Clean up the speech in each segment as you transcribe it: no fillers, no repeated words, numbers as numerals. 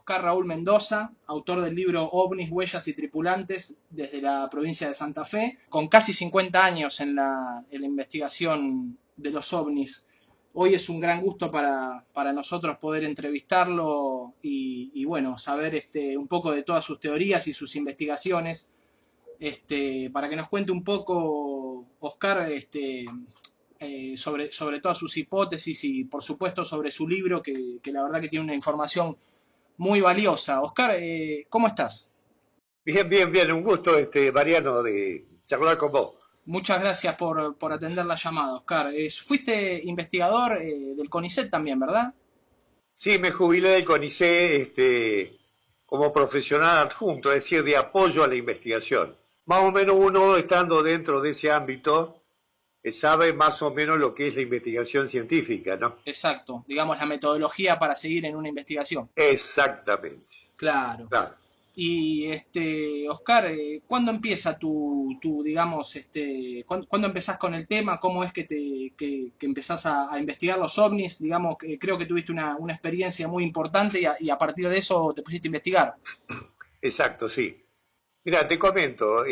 Oscar Raúl Mendoza, autor del libro OVNIs, Huellas y Tripulantes desde la provincia de Santa Fe, con casi 50 años en la investigación de los ovnis. Hoy es un gran gusto para nosotros poder entrevistarlo y bueno, saber un poco de todas sus teorías y sus investigaciones. Para que nos cuente un poco, Oscar, sobre todas sus hipótesis y por supuesto sobre su libro, que la verdad que tiene una información muy valiosa. Oscar, ¿cómo estás? Bien, bien, bien, un gusto, Mariano, de charlar con vos. Muchas gracias por atender la llamada, Oscar. Fuiste investigador del CONICET también, ¿verdad? Sí, me jubilé del CONICET, como profesional adjunto, es decir, de apoyo a la investigación. Más o menos uno, estando dentro de ese ámbito, sabe más o menos lo que es la investigación científica, ¿no? Exacto, digamos la metodología para seguir en una investigación. Exactamente, Claro. claro. Y Oscar, ¿cuándo empieza digamos, ¿cuándo empezás con el tema? ¿Cómo es que empezás a investigar los ovnis? Digamos, creo que tuviste una experiencia muy importante y a partir de eso te pusiste a investigar. Exacto, sí. Mira, te comento,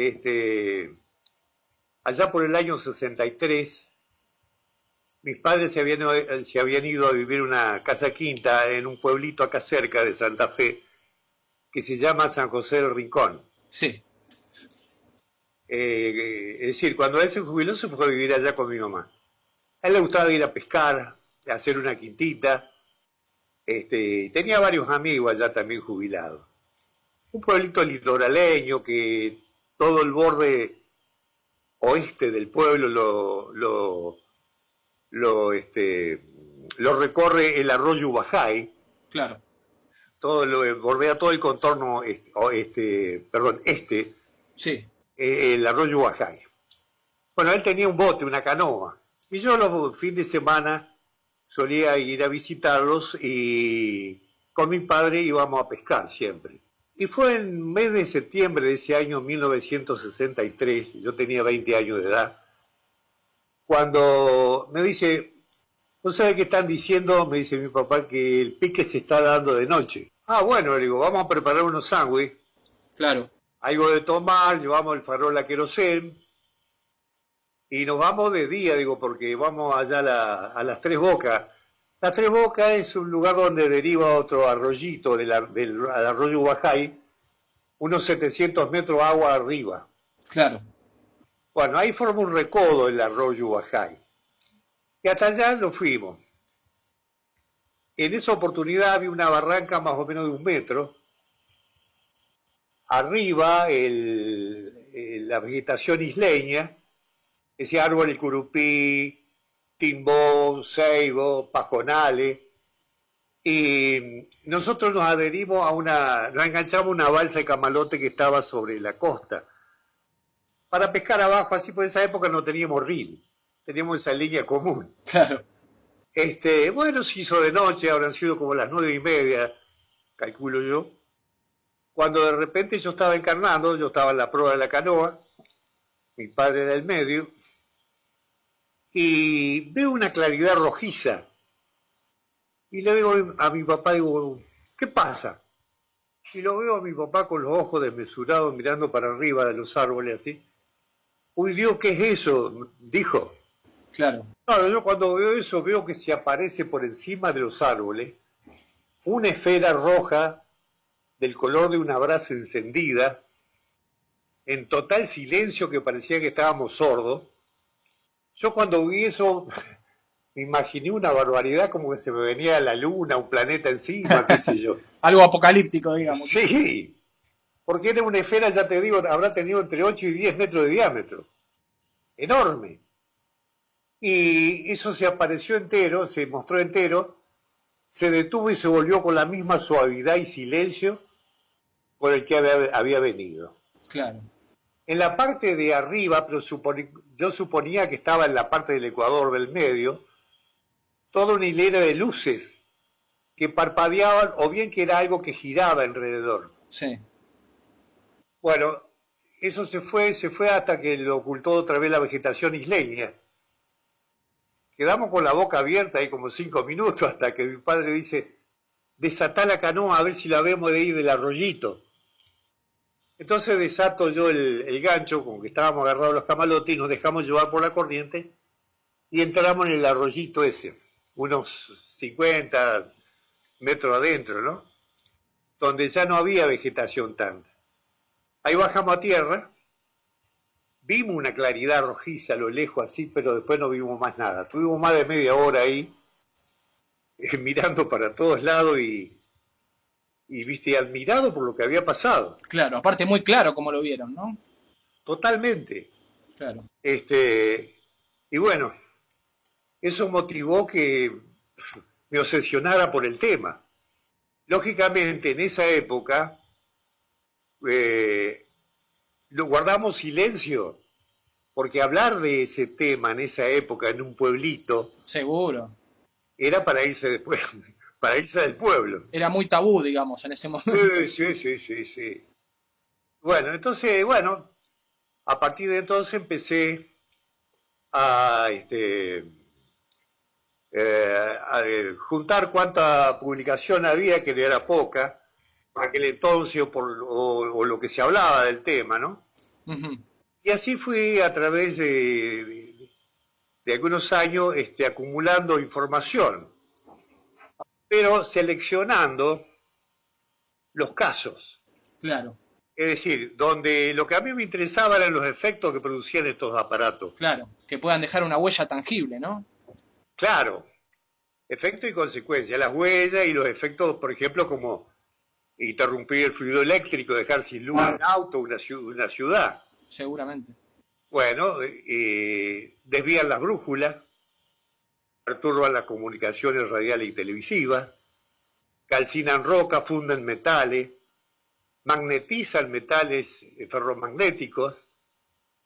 allá por el año 63, mis padres se habían ido a vivir una casa quinta en un pueblito acá cerca de Santa Fe, que se llama San José del Rincón. Sí, Es decir, cuando él se jubiló se fue a vivir allá con mi mamá. A él le gustaba ir a pescar, a hacer una quintita. Tenía varios amigos allá también jubilados. Un pueblito litoraleño que todo el borde oeste del pueblo lo recorre el arroyo Ubajay, claro, bordea todo el contorno perdón, sí, el arroyo Ubajay. Bueno, él tenía un bote, una canoa, y yo los fines de semana solía ir a visitarlos y con mi padre íbamos a pescar siempre. Y fue en el mes de septiembre de ese año 1963, yo tenía 20 años de edad, cuando me dice, ¿no sabe qué están diciendo? Me dice mi papá que el pique se está dando de noche. Ah, bueno, le digo, vamos a preparar unos sándwiches, claro, algo de tomar, llevamos el farol a querosén y nos vamos de día, digo, porque vamos allá a las Tres Bocas. Las Tres Bocas es un lugar donde deriva otro arroyito del arroyo Guajay, unos 700 metros agua arriba. claro, Bueno, ahí forma un recodo el arroyo Guajay. Y hasta allá nos fuimos. En esa oportunidad había una barranca más o menos de 1 metro. Arriba la vegetación isleña, ese árbol, el curupí, timbó, ceibo, pajonales. Y nosotros nos enganchamos a una balsa de camalote que estaba sobre la costa. Para pescar abajo, así por esa época no teníamos reel, teníamos esa línea común. claro, Bueno, se hizo de noche, habrán sido como las 9:30, calculo yo, cuando de repente yo estaba encarnando, yo estaba en la proa de la canoa, mi padre del medio, y veo una claridad rojiza. Y le digo a mi papá, digo, ¿qué pasa? Y lo veo a mi papá con los ojos desmesurados mirando para arriba de los árboles así. Uy, Dios, ¿qué es eso? Dijo. claro, Claro, yo cuando veo eso veo que se aparece por encima de los árboles una esfera roja del color de una brasa encendida, en total silencio que parecía que estábamos sordos. Yo cuando vi eso me imaginé una barbaridad, como que se me venía la luna, un planeta encima, qué sé yo. algo apocalíptico, digamos. Sí, porque era una esfera, ya te digo, habrá tenido entre 8 y 10 metros de diámetro. Enorme. Y eso se apareció entero, se mostró entero, se detuvo y se volvió con la misma suavidad y silencio por el que había venido. Claro, En la parte de arriba, pero yo suponía que estaba en la parte del ecuador del medio, toda una hilera de luces que parpadeaban o bien que era algo que giraba alrededor. sí, Bueno, eso se fue hasta que lo ocultó otra vez la vegetación isleña. Quedamos con la boca abierta ahí como 5 minutos hasta que mi padre dice, desatá la canoa a ver si la vemos de ahí del arroyito. Entonces desato yo el gancho, con que estábamos agarrados los camalotes, y nos dejamos llevar por la corriente y entramos en el arroyito ese, unos 50 metros adentro, ¿no? Donde ya no había vegetación tanta. Ahí bajamos a tierra, vimos una claridad rojiza a lo lejos así, pero después no vimos más nada. Tuvimos más de media hora ahí, mirando para todos lados y viste, admirado por lo que había pasado. Claro, aparte muy claro como lo vieron, ¿no? Totalmente. Claro. Y bueno, eso motivó que me obsesionara por el tema. Lógicamente, en esa época, guardamos silencio, porque hablar de ese tema en esa época, en un pueblito, Seguro. era para irse después, para irse del pueblo. Era muy tabú, digamos, en ese momento. Sí. Bueno, entonces, a partir de entonces empecé a, juntar cuánta publicación había, que no era poca, por aquel entonces o lo que se hablaba del tema, ¿no? Ujú. Y así fui a través de algunos años acumulando información, pero seleccionando los casos. Claro, Es decir, donde lo que a mí me interesaba eran los efectos que producían estos aparatos. claro. Que puedan dejar una huella tangible, ¿no? Claro, efectos y consecuencias, las huellas y los efectos, por ejemplo, como interrumpir el fluido eléctrico, dejar sin luz un auto, una ciudad. Seguramente. Bueno, desvían las brújulas, perturban las comunicaciones radiales y televisivas, calcinan rocas, funden metales, magnetizan metales ferromagnéticos,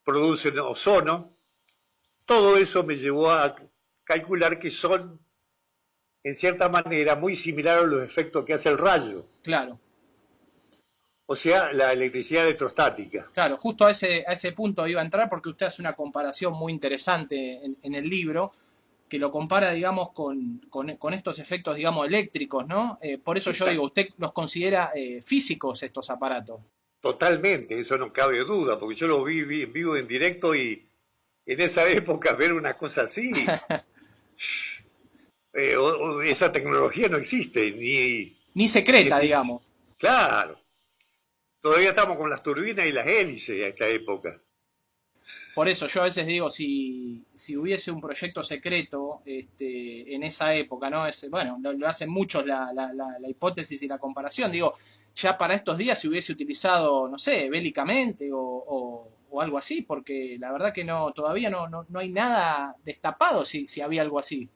producen ozono. Todo eso me llevó a calcular que son, en cierta manera, muy similares a los efectos que hace el rayo. Claro, O sea, la electricidad electrostática. claro. Justo a ese punto iba a entrar porque usted hace una comparación muy interesante en el libro, que lo compara, digamos, con estos efectos, digamos, eléctricos, ¿no? Por eso yo digo, Exacto. usted los considera físicos estos aparatos. Totalmente, eso no cabe duda, porque yo lo vi en vivo, en directo, y en esa época ver una cosa así, esa tecnología no existe, Ni ni secreta, existe. digamos. Claro, todavía estamos con las turbinas y las hélices a esta época. Por eso yo a veces digo, si hubiese un proyecto secreto en esa época, ¿no? Bueno, lo hacen muchos la hipótesis y la comparación. Digo, ya para estos días se hubiese utilizado, no sé, bélicamente o algo así, porque la verdad que no todavía no hay nada destapado si había algo así.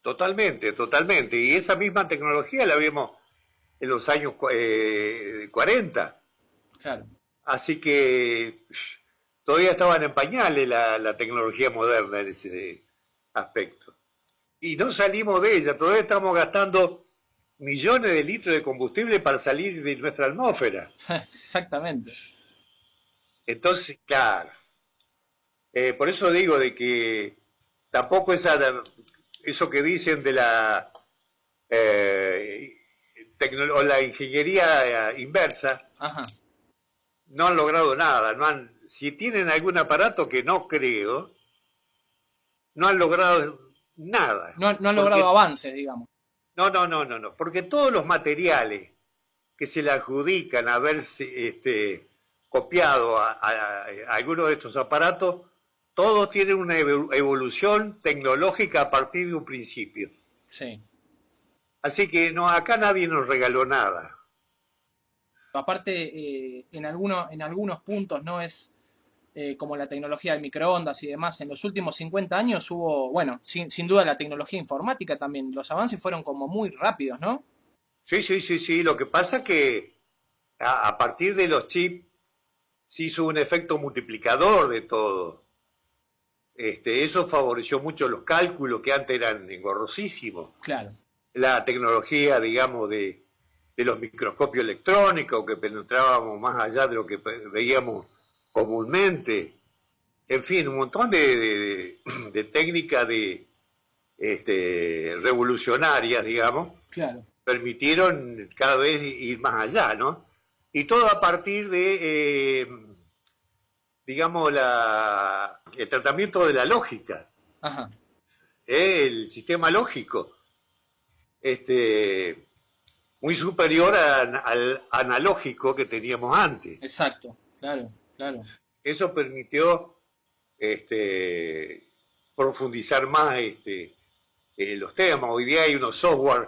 Totalmente. Y esa misma tecnología la vimos en los años 40. Claro, Así que todavía estaban en pañales la tecnología moderna en ese aspecto. Y no salimos de ella, todavía estamos gastando millones de litros de combustible para salir de nuestra atmósfera. exactamente. Entonces, claro, por eso digo de que tampoco eso que dicen de eh, la ingeniería inversa, Ajá. no han logrado nada. Si tienen algún aparato, que no creo, no han logrado nada. No han logrado Porque, avances, digamos. no, porque todos los materiales que se le adjudican a haberse copiado a algunos de estos aparatos, todos tienen una evolución tecnológica a partir de un principio. Sí. Así que no, acá nadie nos regaló nada. Aparte, en algunos puntos no es como la tecnología del microondas y demás. En los últimos 50 años hubo, bueno, sin duda la tecnología informática también. Los avances fueron como muy rápidos, ¿no? Sí. Lo que pasa es que a partir de los chips se hizo un efecto multiplicador de todo. Eso favoreció mucho los cálculos que antes eran engorrosísimos. Claro. La tecnología, digamos, de los microscopios electrónicos, que penetrábamos más allá de lo que veíamos comúnmente. En fin, un montón de técnicas revolucionarias, digamos, Claro. permitieron cada vez ir más allá, ¿no? Y todo a partir de, digamos, el tratamiento de la lógica, Ajá, el sistema lógico, este, muy superior al analógico que teníamos antes. exacto, claro, claro. Eso permitió profundizar más los temas. Hoy día hay unos software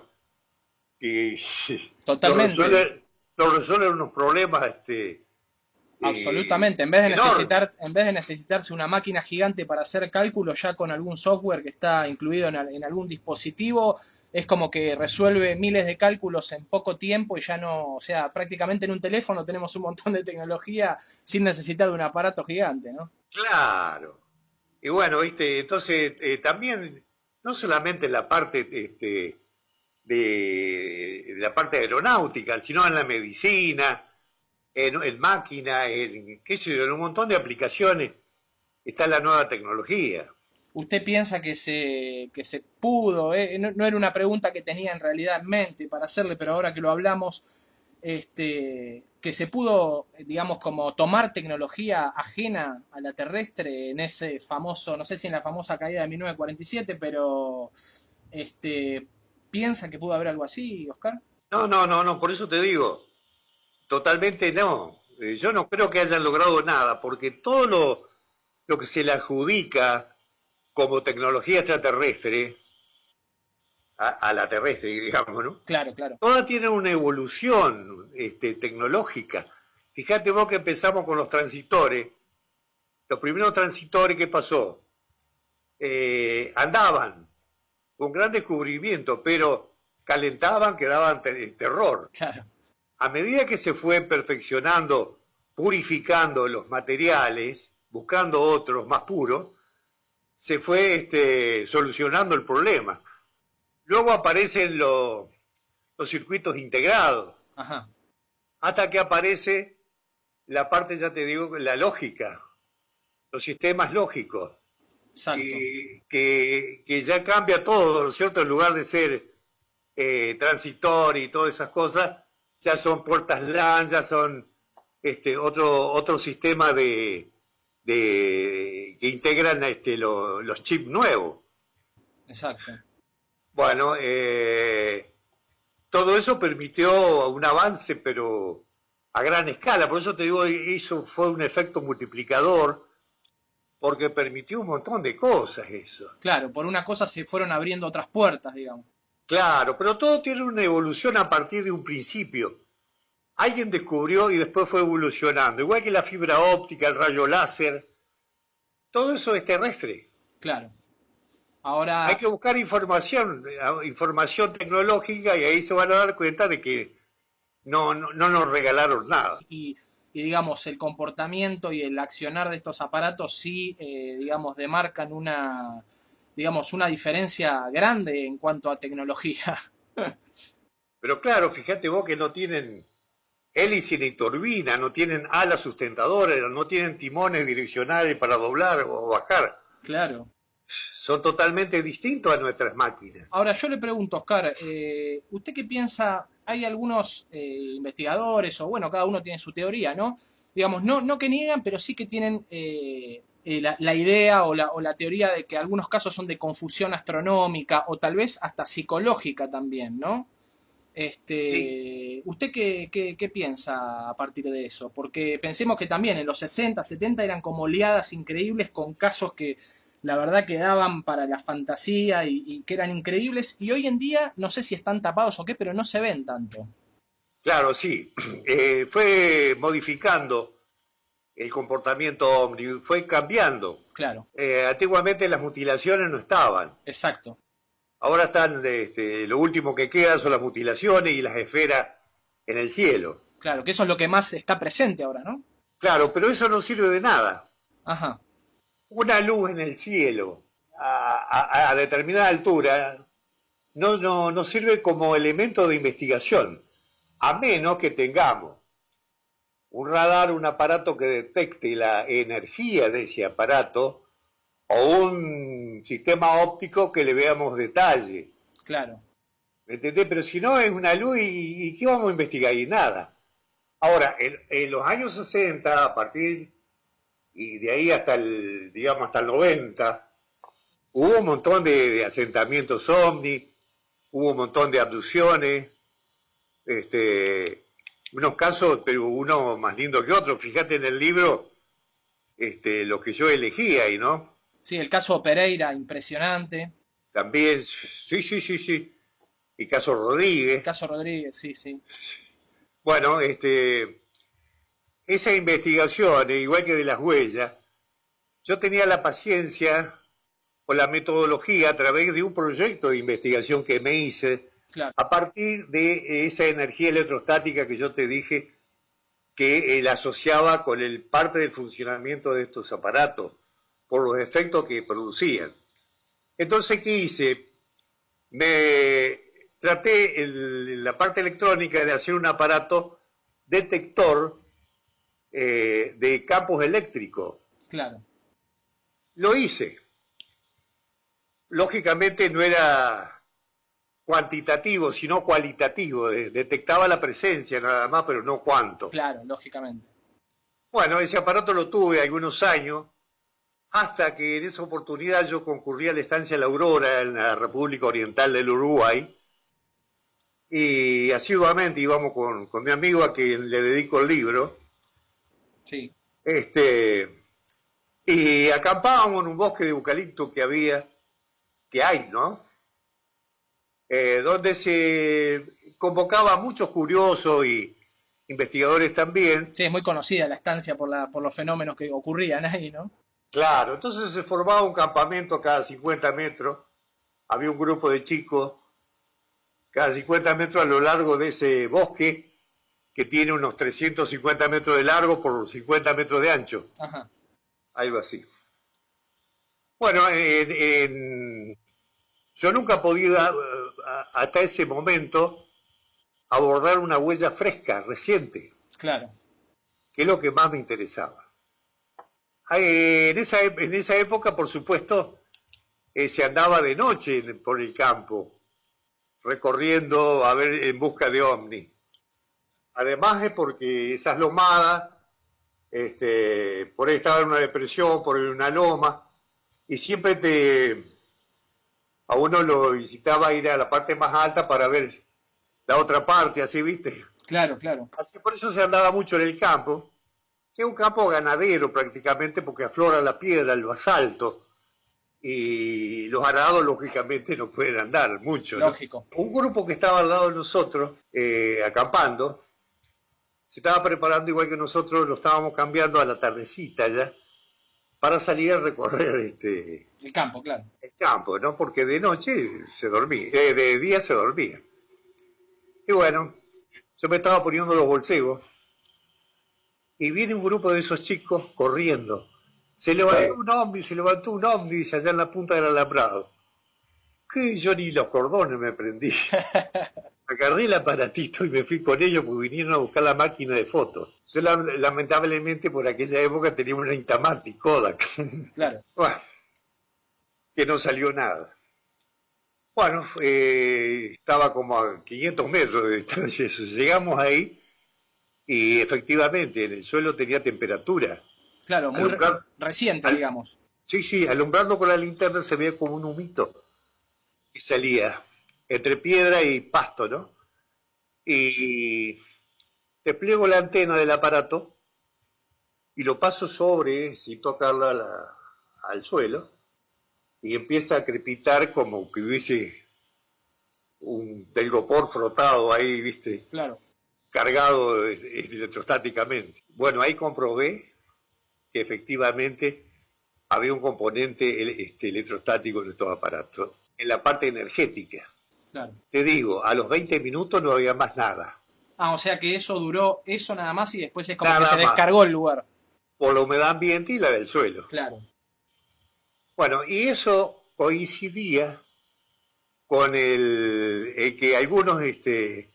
que nos Totalmente. resuelven, nos resuelven unos problemas Absolutamente. enormes. En vez de necesitarse una máquina gigante para hacer cálculos, ya con algún software que está incluido en algún dispositivo, es como que resuelve miles de cálculos en poco tiempo y ya no, o sea, prácticamente en un teléfono tenemos un montón de tecnología sin necesitar de un aparato gigante, ¿no? Claro. Y bueno, viste, entonces también, no solamente en la parte de la parte aeronáutica, sino en la medicina, en máquina, qué sé yo, en un montón de aplicaciones está la nueva tecnología. ¿Usted piensa que se pudo? No, no era una pregunta que tenía en realidad en mente para hacerle, pero ahora que lo hablamos, que se pudo, digamos, como tomar tecnología ajena a la terrestre en ese famoso, no sé si en la famosa caída de 1947, pero ¿piensa que pudo haber algo así, Oscar? No, no, no, no, por eso te digo, totalmente no. Yo no creo que hayan logrado nada, porque todo lo que se le adjudica como tecnología extraterrestre, a la terrestre, digamos, ¿no? Claro, claro. Todas tienen una evolución tecnológica. Fíjate vos que empezamos con los transistores. Los primeros transistores, ¿qué pasó? Andaban con gran descubrimiento, pero calentaban, que daban terror. Claro, A medida que se fue perfeccionando, purificando los materiales, buscando otros más puros, se fue solucionando el problema. Luego aparecen los circuitos integrados, ajá, hasta que aparece la parte, ya te digo, la lógica, los sistemas lógicos, exacto. que ya cambia todo, ¿no es cierto? En lugar de ser transitor y todas esas cosas, ya son puertas LAN, ya son otro sistema que integran los chips nuevos. Exacto. Bueno, todo eso permitió un avance, pero a gran escala. Por eso te digo, eso fue un efecto multiplicador, porque permitió un montón de cosas eso. Claro, por una cosa se fueron abriendo otras puertas, digamos. Claro, pero todo tiene una evolución a partir de un principio. Alguien descubrió y después fue evolucionando. Igual que la fibra óptica, el rayo láser, todo eso es terrestre. Claro. Hay Ahora, que buscar información tecnológica y ahí se van a dar cuenta de que no nos regalaron nada. y, digamos, el comportamiento y el accionar de estos aparatos sí, digamos, demarcan digamos, una diferencia grande en cuanto a tecnología. Pero claro, fíjate vos que no tienen hélice ni turbina, no tienen alas sustentadoras, no tienen timones direccionales para doblar o bajar. Claro. Son totalmente distintos a nuestras máquinas. Ahora yo le pregunto, Oscar, ¿usted qué piensa? Hay algunos investigadores, o bueno, cada uno tiene su teoría, ¿no? Digamos, no, no que niegan, pero sí que tienen la idea o la teoría de que algunos casos son de confusión astronómica o tal vez hasta psicológica también, ¿no? Sí, ¿Usted qué piensa a partir de eso? Porque pensemos que también en los 60, 70 eran como oleadas increíbles con casos que la verdad que daban para la fantasía y que eran increíbles y hoy en día no sé si están tapados o qué, pero no se ven tanto. claro, sí. Fue modificando el comportamiento ovni, fue cambiando. Claro, Antiguamente las mutilaciones no estaban. exacto. Ahora están, lo último que queda son las mutilaciones y las esferas en el cielo. Claro, que eso es lo que más está presente ahora, ¿no? Claro, pero eso no sirve de nada. Ajá, Una luz en el cielo a determinada altura no sirve como elemento de investigación, a menos que tengamos un radar, un aparato que detecte la energía de ese aparato o un sistema óptico que le veamos detalle. claro. ¿Me entendés? Pero si no es una luz, ¿y qué vamos a investigar? Y nada. Ahora, en los años 60, a partir, y de ahí hasta digamos, hasta el 90, hubo un montón de asentamientos ovni, hubo un montón de abducciones, unos casos, pero uno más lindo que otro. Fíjate en el libro, lo que yo elegí ahí, ¿no? Sí, el caso Pereira, impresionante. También, sí, sí, sí, sí. Y caso El Rodríguez. caso Rodríguez, sí, sí. Bueno, esa investigación, igual que de las huellas, yo tenía la paciencia o la metodología a través de un proyecto de investigación que me hice Claro, a partir de esa energía electrostática que yo te dije que la asociaba con el parte del funcionamiento de estos aparatos por los efectos que producían. Entonces, ¿qué hice? Me traté en la parte electrónica de hacer un aparato detector de campos eléctricos. claro. Lo hice. Lógicamente no era cuantitativo, sino cualitativo. Detectaba la presencia nada más, pero no cuánto. Claro, lógicamente. Bueno, ese aparato lo tuve algunos años, hasta que en esa oportunidad yo concurrí a la estancia La Aurora en la República Oriental del Uruguay, y asiduamente íbamos con mi amigo a quien le dedico el libro, Sí. y acampábamos en un bosque de eucalipto que hay, ¿no? Donde se convocaba a muchos curiosos y investigadores también. Sí, es muy conocida la estancia por los fenómenos que ocurrían ahí, ¿no? Claro, entonces se formaba un campamento cada 50 metros, había un grupo de chicos cada 50 metros a lo largo de ese bosque que tiene unos 350 metros de largo por 50 metros de ancho, Ajá. algo así. Bueno, yo nunca podía hasta ese momento abordar una huella fresca, reciente, Claro. que es lo que más me interesaba. En esa época, por supuesto, se andaba de noche por el campo, recorriendo a ver en busca de ovni. Además es porque esas lomadas, por ahí estaba en una depresión, por ahí en una loma, y siempre a uno lo incitaba ir a la parte más alta para ver la otra parte, así, ¿viste? Claro, claro. Así por eso se andaba mucho en el campo, que es un campo ganadero prácticamente porque aflora la piedra, el basalto, y los arados lógicamente no pueden andar mucho, ¿no? Lógico. Un grupo que estaba al lado de nosotros, acampando, se estaba preparando igual que nosotros, lo estábamos cambiando a la tardecita ya, para salir a recorrer El campo, claro. el campo, ¿no? Porque de noche se dormía, de día se dormía. Y bueno, yo me estaba poniendo los bolsegos y viene un grupo de esos chicos corriendo. Se levantó un ovni allá en la punta del alambrado. Que yo ni los cordones me prendí. Agarré el aparatito y me fui con ellos porque vinieron a buscar la máquina de fotos. Yo lamentablemente por aquella época tenía una Intamatic Kodak. Claro. Bueno, que no salió nada. Bueno, estaba como a 500 metros de distancia. Llegamos ahí y efectivamente en el suelo tenía temperatura. Claro, muy Alumbrar, reciente, al, digamos. sí, sí, alumbrando con la linterna se veía como un humito que salía entre piedra y pasto, ¿no? Y despliego la antena del aparato y lo paso sobre, sin tocarla al suelo, y empieza a crepitar como que hubiese un telgopor frotado ahí, ¿viste? Claro. Cargado electrostáticamente. Bueno, ahí comprobé que efectivamente había un componente electrostático en estos aparatos. En la parte energética, Claro. te digo, a los 20 minutos no había más nada. Ah, o sea que eso duró eso nada más y después es como que se Nada más. descargó el lugar. Por la humedad ambiente y la del suelo. Claro. Bueno, y eso coincidía con el que algunos que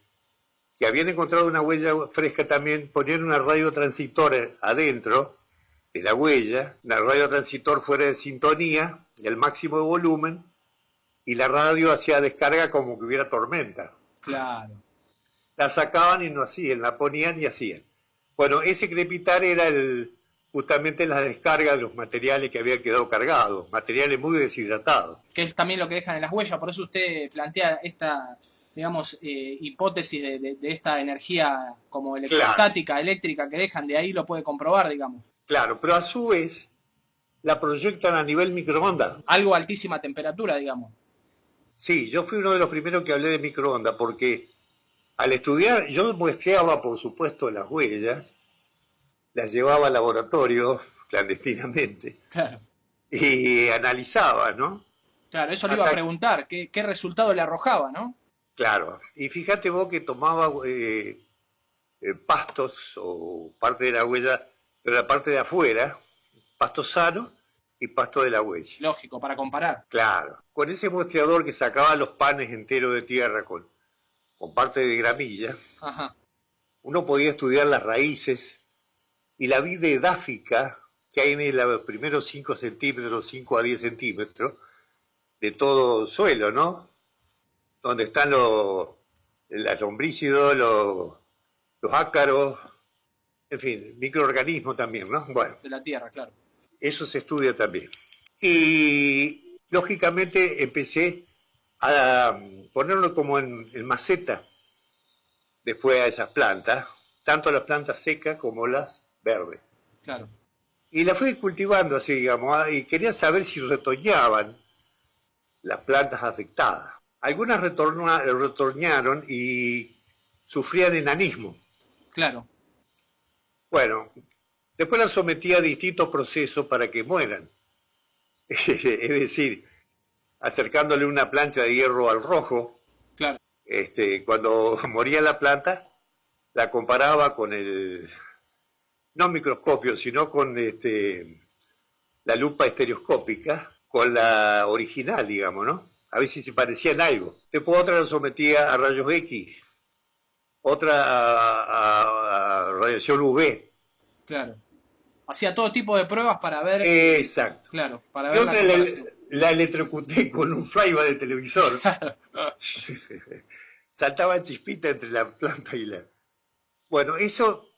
habían encontrado una huella fresca también ponían una radiotransitor adentro de la huella, una radiotransitor fuera de sintonía, del máximo de volumen, y la radio hacía descarga como que hubiera tormenta. Claro. La sacaban y no hacían, la ponían y hacían. Bueno, ese crepitar era justamente la descarga de los materiales que habían quedado cargados, materiales muy deshidratados. Que es también lo que dejan en las huellas, por eso usted plantea esta, digamos, hipótesis de esta energía como electrostática, claro, eléctrica que dejan, de ahí lo puede comprobar, digamos. Claro, pero a su vez la proyectan a nivel microondas. Algo a altísima temperatura, digamos. Sí, yo fui uno de los primeros que hablé de microondas porque al estudiar, yo muestreaba, por supuesto, las huellas, las llevaba al laboratorio clandestinamente, claro, y analizaba, ¿no? Claro, eso le iba a preguntar, ¿qué resultado le arrojaba, no? Claro, y fíjate vos que tomaba pastos o parte de la huella, pero la parte de afuera, pasto sano y pasto de la huella. Lógico, para comparar. Claro, con ese muestreador que sacaba los panes enteros de tierra con parte de gramilla, ajá, uno podía estudiar las raíces y la vida edáfica que hay en los primeros 5 centímetros, 5 a 10 centímetros, de todo suelo, ¿no? Donde están los lombricidos, los ácaros, en fin, microorganismos también, ¿no? Bueno. De la tierra, claro. Eso se estudia también. Y lógicamente empecé a ponerlo como en maceta después a esas plantas, tanto las plantas secas como las verdes. Claro. Y las fui cultivando así, digamos, y quería saber si retoñaban las plantas afectadas. Algunas retoñaron y sufrían enanismo. Claro. Bueno, después las sometí a distintos procesos para que mueran. Es decir, acercándole una plancha de hierro al rojo. Claro. Cuando moría la planta, la comparaba con no microscopio, sino con la lupa estereoscópica, con la original, digamos, ¿no? A ver si se parecía en algo. Después otra la sometía a rayos X, otra a radiación UV. Claro. Hacía todo tipo de pruebas para ver... Exacto. Claro, para ver. Y otra la electrocuté con un flyback de televisor. Saltaban chispitas entre la planta y la... Bueno, eso,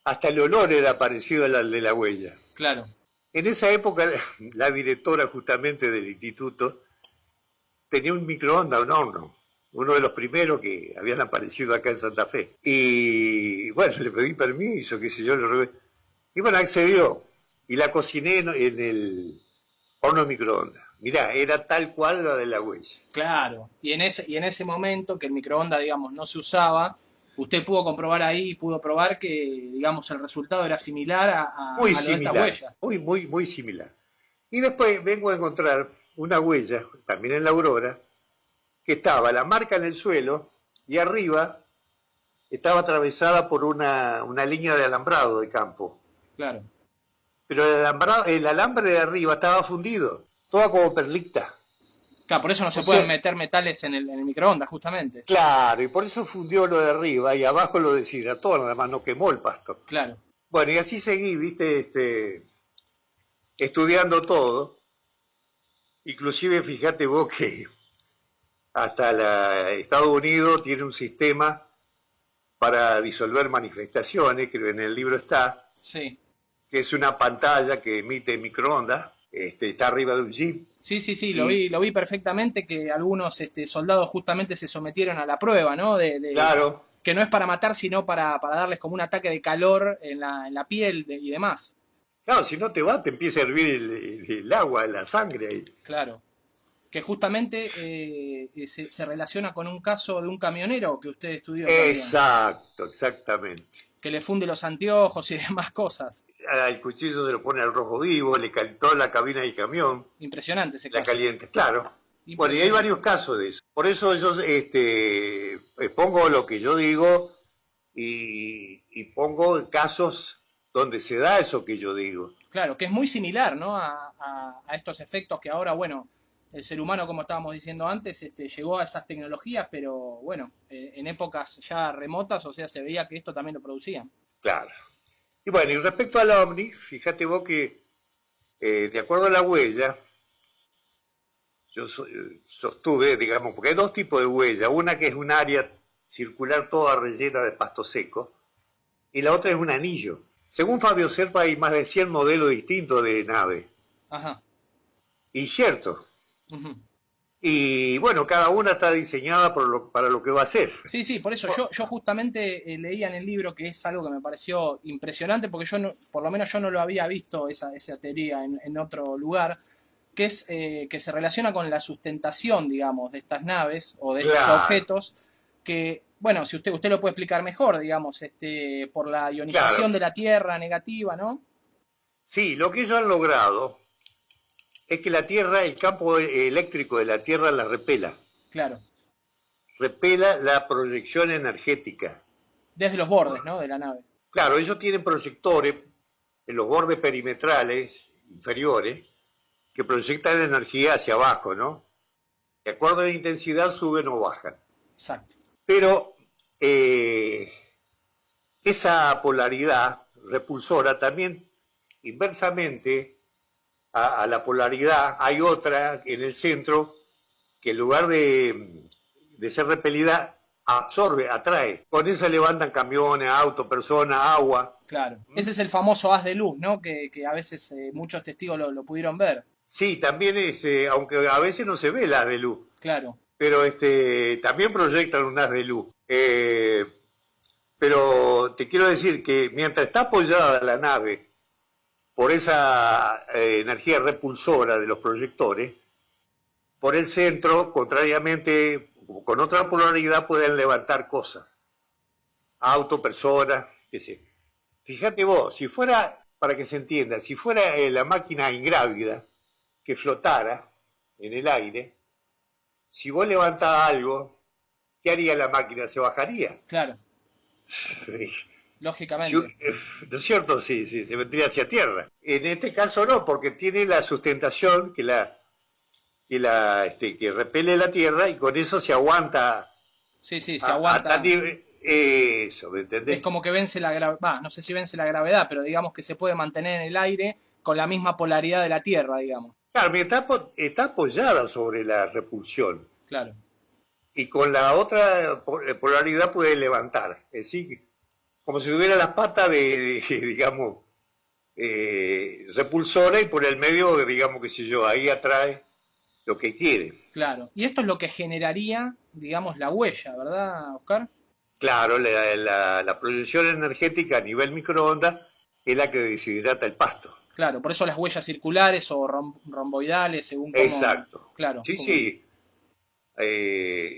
hasta el olor era parecido al de la huella. Claro. En esa época, la directora justamente del instituto tenía un microondas, un horno, uno de los primeros que habían aparecido acá en Santa Fe. Y bueno, le pedí permiso, qué sé yo, y bueno, accedió. Y la cociné en el horno microondas. Mirá, era tal cual la de la huella. Claro, y en ese momento que el microondas, digamos, no se usaba, usted pudo comprobar ahí, pudo probar que, digamos, el resultado era similar a lo de esta huella. Muy similar. Y después vengo a encontrar una huella, también en la Aurora, que estaba la marca en el suelo y arriba estaba atravesada por una línea de alambrado de campo. Claro. Pero el alambre de arriba estaba fundido, toda como perlita. Claro, por eso no se pueden meter metales en el microondas, justamente. Claro, y por eso fundió lo de arriba y abajo lo deshidrató, nada más no quemó el pasto. Claro. Bueno, y así seguí, viste, estudiando todo. Inclusive, fíjate vos que hasta Estados Unidos tiene un sistema para disolver manifestaciones, creo que en el libro está, sí, que es una pantalla que emite microondas, está arriba de un jeep. Sí, lo vi perfectamente, que algunos soldados justamente se sometieron a la prueba, ¿no? Claro. Que no es para matar, sino para darles como un ataque de calor en la piel y demás. Claro, si no te va, te empieza a hervir el agua, la sangre. Claro. Que justamente se relaciona con un caso de un camionero que usted estudió también. Exacto, exactamente. Que le funde los anteojos y demás cosas. El cuchillo se lo pone al rojo vivo, le calentó la cabina del camión. Impresionante ese caso. La caliente, claro. Bueno, y hay varios casos de eso. Por eso yo pongo lo que yo digo y pongo casos donde se da eso que yo digo. Claro, que es muy similar, ¿no? A estos efectos que ahora, bueno, el ser humano, como estábamos diciendo antes, llegó a esas tecnologías, pero bueno, en épocas ya remotas, o sea, se veía que esto también lo producían. Claro. Y bueno, y respecto al ovni, fíjate vos que, de acuerdo a la huella, yo sostuve, digamos, porque hay dos tipos de huella, una que es un área circular toda rellena de pasto seco, y la otra es un anillo. Según Fabio Serpa hay más de 100 modelos distintos de nave, Ajá. y cierto, Ujú. y bueno, cada una está diseñada para lo que va a ser. Sí, sí, por eso yo justamente leía en el libro que es algo que me pareció impresionante, porque yo no, por lo menos yo no lo había visto esa teoría en otro lugar, que es que se relaciona con la sustentación, digamos, de estas naves o de estos Claro, objetos, que, bueno, si usted lo puede explicar mejor, digamos, por la claro. ionización de la Tierra negativa, ¿no? Sí, lo que ellos han logrado es que la Tierra, el campo eléctrico de la Tierra la repela. Claro, Repela la proyección energética. desde los bordes, ¿no? De la nave. Claro, ellos tienen proyectores en los bordes perimetrales inferiores que proyectan energía hacia abajo, ¿no? De acuerdo a la intensidad suben o bajan. Exacto. Pero esa polaridad repulsora también inversamente a la polaridad hay otra en el centro que en lugar de ser repelida absorbe, atrae. Con eso levantan camiones, autos, personas, agua. Claro. ¿Mm? Ese es el famoso haz de luz, ¿no? Que a veces muchos testigos lo pudieron ver. Sí, también es, aunque a veces no se ve el haz de luz, Claro, pero también proyectan un haz de luz. Pero te quiero decir que mientras está apoyada la nave por esa energía repulsora de los proyectores, por el centro, contrariamente, con otra polaridad pueden levantar cosas, auto, personas, qué sé. Fíjate vos, si fuera, para que se entienda, si fuera la máquina ingrávida que flotara en el aire, si vos levantás algo, ¿qué haría la máquina? ¿Se bajaría? claro, Si, lógicamente. ¿no es cierto? Sí, sí, se vendría hacia tierra. En este caso no, porque tiene la sustentación que repele la tierra y con eso se aguanta Sí, sí, se a tal aguanta. nivel. Eso, ¿me Es entendés? como que vence la gravedad, no sé si vence la gravedad, pero digamos que se puede mantener en el aire con la misma polaridad de la Tierra, digamos. Claro, está apoyada sobre la repulsión Claro, y con la otra polaridad puede levantar. Es decir, como si tuviera las patas digamos, repulsora y por el medio, digamos, qué sé yo, ahí atrae lo que quiere. claro. Y esto es lo que generaría, digamos, la huella, ¿verdad, Oscar? Claro, la proyección energética a nivel microondas es la que deshidrata el pasto. Claro, por eso las huellas circulares o romboidales, según cómo, Exacto. claro, Sí, como, sí.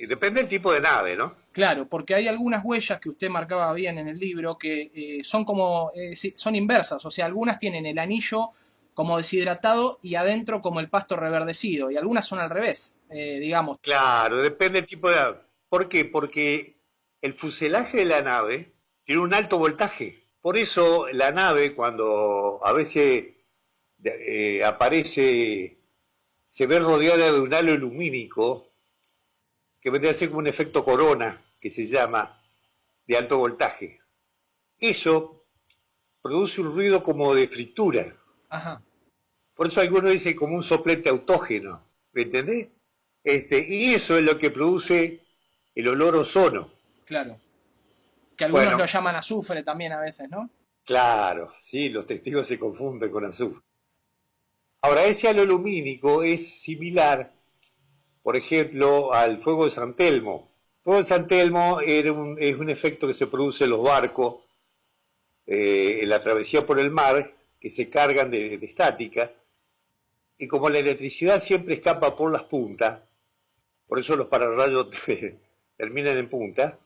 Depende del tipo de nave, ¿no? claro, porque hay algunas huellas que usted marcaba bien en el libro que son como, sí, son inversas, o sea, algunas tienen el anillo como deshidratado y adentro como el pasto reverdecido, y algunas son al revés, digamos. Claro, depende del tipo de nave. ¿Por qué? Porque el fuselaje de la nave tiene un alto voltaje. Por eso la nave, cuando a veces aparece, se ve rodeada de un halo lumínico, que vendría a ser como un efecto corona, que se llama, de alto voltaje. Eso produce un ruido como de fritura. Ajá, Por eso algunos dicen como un soplete autógeno, ¿me entendés? Y eso es lo que produce el olor ozono. claro. Que algunos lo Bueno, llaman azufre también a veces, ¿no? claro, sí, los testigos se confunden con azufre. Ahora, ese halo lumínico es similar, por ejemplo, al fuego de San Telmo. El fuego de San Telmo es un efecto que se produce en los barcos, en la travesía por el mar, que se cargan de estática, y como la electricidad siempre escapa por las puntas, por eso los pararrayos terminan en punta,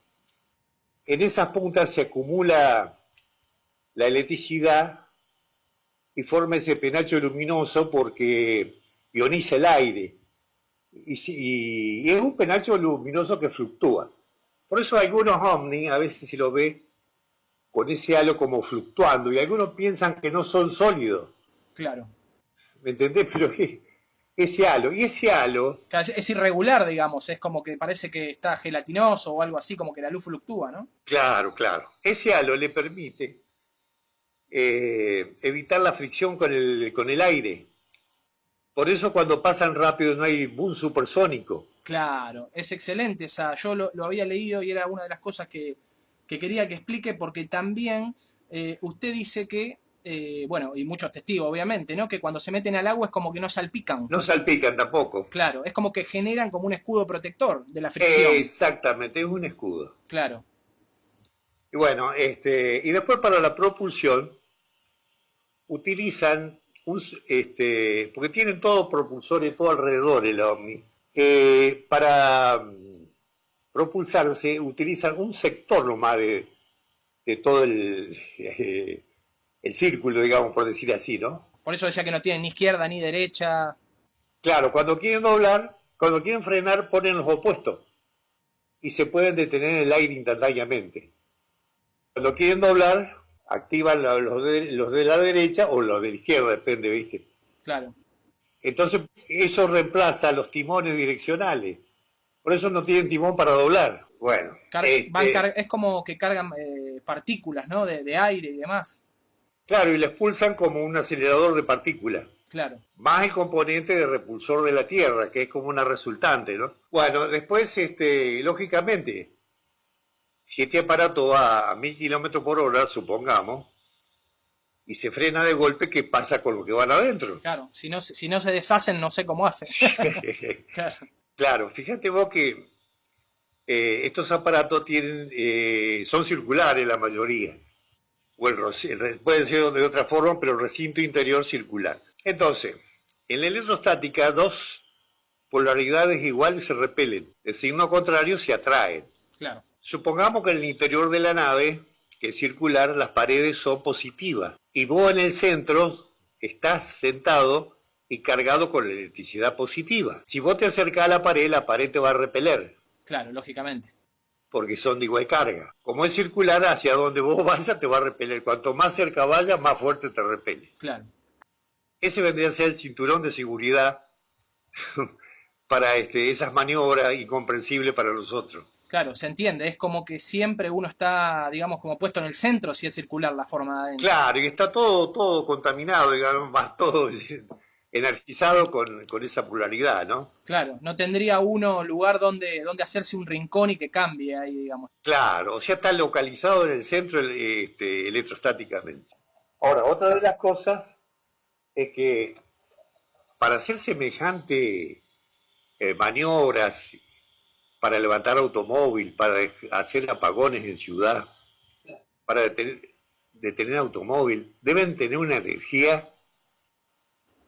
en esas puntas se acumula la electricidad y forma ese penacho luminoso porque ioniza el aire. Y es un penacho luminoso que fluctúa. Por eso algunos ovnis, a veces se lo ve con ese halo como fluctuando, y algunos piensan que no son sólidos, Claro. ¿me entendés? Pero ese halo, y ese halo, Claro, es irregular, digamos, es como que parece que está gelatinoso o algo así, como que la luz fluctúa, ¿no? claro, claro, ese halo le permite evitar la fricción con el aire. Por eso cuando pasan rápido no hay boom supersónico. Claro, es excelente esa. Yo lo había leído y era una de las cosas que quería que explique, porque también usted dice que, bueno, y muchos testigos obviamente, ¿no? Que cuando se meten al agua es como que no salpican. No salpican tampoco. Claro, es como que generan como un escudo protector de la fricción. Exactamente, es un escudo. Claro, Y bueno, y después para la propulsión utilizan porque tienen todos propulsores todo alrededor el OVNI. Para propulsarse utilizan un sector nomás de todo el círculo, digamos, por decir así, ¿no? por eso decía que no tienen ni izquierda ni derecha. Claro, cuando quieren doblar, cuando quieren frenar, ponen los opuestos y se pueden detener en el aire instantáneamente. Cuando quieren doblar, activan los de la derecha o los de la izquierda, depende, ¿viste? Claro. Entonces, eso reemplaza los timones direccionales. Por eso no tienen timón para doblar. Bueno, Es como que cargan partículas, ¿no? De aire y demás. claro, y la expulsan como un acelerador de partículas. Claro, Más el componente de repulsor de la Tierra, que es como una resultante, ¿no? Bueno, después, lógicamente, si este aparato va a 1000 kilómetros por hora, supongamos, y se frena de golpe, ¿qué pasa con lo que van adentro? claro. Si no se deshacen, no sé cómo hacen. Claro, Claro, fíjate vos que estos aparatos son circulares la mayoría, o pueden ser de otra forma, pero el recinto interior circular. Entonces, en la electrostática, dos polaridades iguales se repelen, el signo contrario se atraen. claro, Supongamos que en el interior de la nave, que es circular, las paredes son positivas, y vos en el centro estás sentado y cargado con la electricidad positiva. Si vos te acercás a la pared te va a repeler, claro, lógicamente. porque son de igual carga. Como es circular, hacia donde vos vayas te va a repeler. Cuanto más cerca vayas, más fuerte te repele. Claro, Ese vendría a ser el cinturón de seguridad para esas maniobras incomprensibles para nosotros. claro, se entiende. Es como que siempre uno está, digamos, como puesto en el centro si es circular la forma de adentro. Claro, y está todo contaminado, digamos, más todo energizado con esa polaridad, ¿no? Claro, no tendría uno lugar donde hacerse un rincón y que cambie ahí, digamos. Claro, o sea, está localizado en el centro electrostáticamente. Ahora, otra de las cosas es que para hacer semejante maniobras, para levantar automóvil, para hacer apagones en ciudad, para detener automóvil, deben tener una energía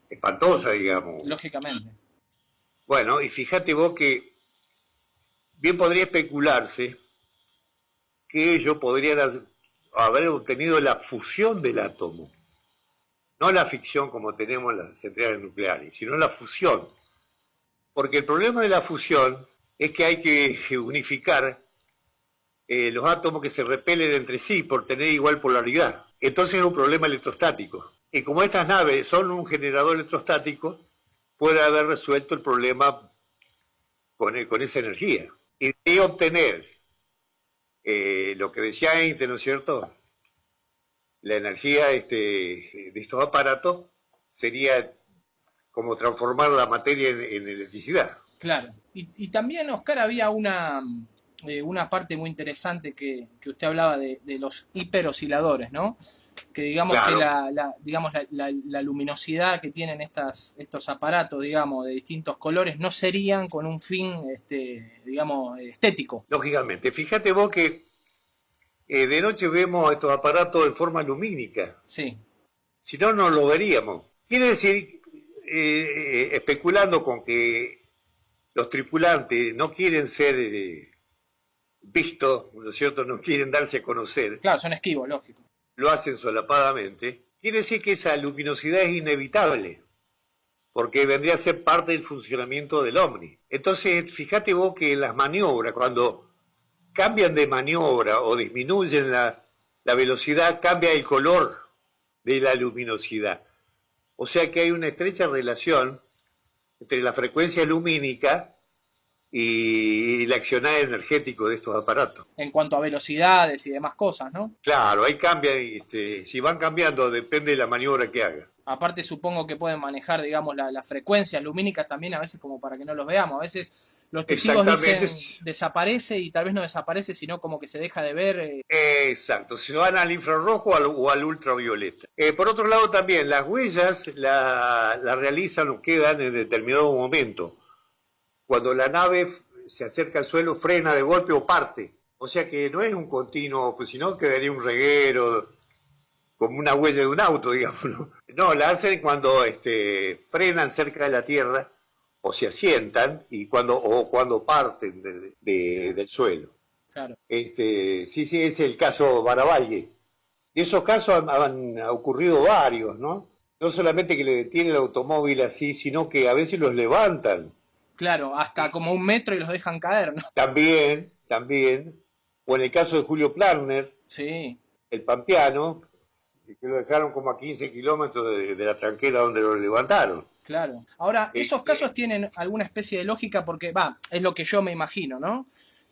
espantosa, digamos. Lógicamente. Bueno, y fíjate vos que bien podría especularse que ellos podrían haber obtenido la fusión del átomo, no la ficción como tenemos en las centrales nucleares, sino la fusión. Porque el problema de la fusión es que hay que unificar los átomos que se repelen entre sí por tener igual polaridad. Entonces es un problema electrostático. Y como estas naves son un generador electrostático, puede haber resuelto el problema con esa energía. Y de obtener lo que decía Einstein, ¿no es cierto? La energía de estos aparatos sería como transformar la materia en electricidad. Claro. Y también, Oscar, había una parte muy interesante que usted hablaba de los hiperosciladores, ¿no? Que digamos Claro. que digamos la luminosidad que tienen estos aparatos, digamos, de distintos colores, no serían con un fin, digamos, estético. Lógicamente. Fíjate vos que de noche vemos estos aparatos en forma lumínica. Sí, Si no, no lo veríamos. Quiere decir, especulando con que los tripulantes no quieren ser vistos, ¿no es cierto? No quieren darse a conocer, claro, son esquivos, lógico. lo hacen solapadamente. Quiere decir que esa luminosidad es inevitable, porque vendría a ser parte del funcionamiento del OVNI. Entonces, fíjate vos que en las maniobras, cuando cambian de maniobra o disminuyen la velocidad, cambia el color de la luminosidad. O sea que hay una estrecha relación entre la frecuencia lumínica y el accionar energético de estos aparatos. En cuanto a velocidades y demás cosas, ¿no? Claro, ahí cambia, si van cambiando depende de la maniobra que haga. Aparte supongo que pueden manejar, digamos, las frecuencias lumínicas también a veces como para que no los veamos. A veces los testigos Exactamente, dicen desaparece y tal vez no desaparece, sino como que se deja de ver. exacto, se van al infrarrojo o al ultravioleta. Por otro lado también, las huellas la realizan o quedan en determinado momento. Cuando la nave se acerca al suelo, frena de golpe o parte. O sea que no es un continuo, pues si no quedaría un reguero, como una huella de un auto, digamos. No, la hacen cuando frenan cerca de la Tierra o se asientan o cuando parten del suelo. Claro. Sí, sí, es el caso Baravalle. Y esos casos han ocurrido varios, ¿no? No solamente que le detienen el automóvil así, sino que a veces los levantan. Claro, hasta como 1 metro y los dejan caer, ¿no? También, también, o en el caso de Julio Plarner, Sí, el pampeano, que lo dejaron como a 15 kilómetros de la tranquera donde lo levantaron. claro. Ahora, esos casos Este, tienen alguna especie de lógica porque, va, es lo que yo me imagino, ¿no?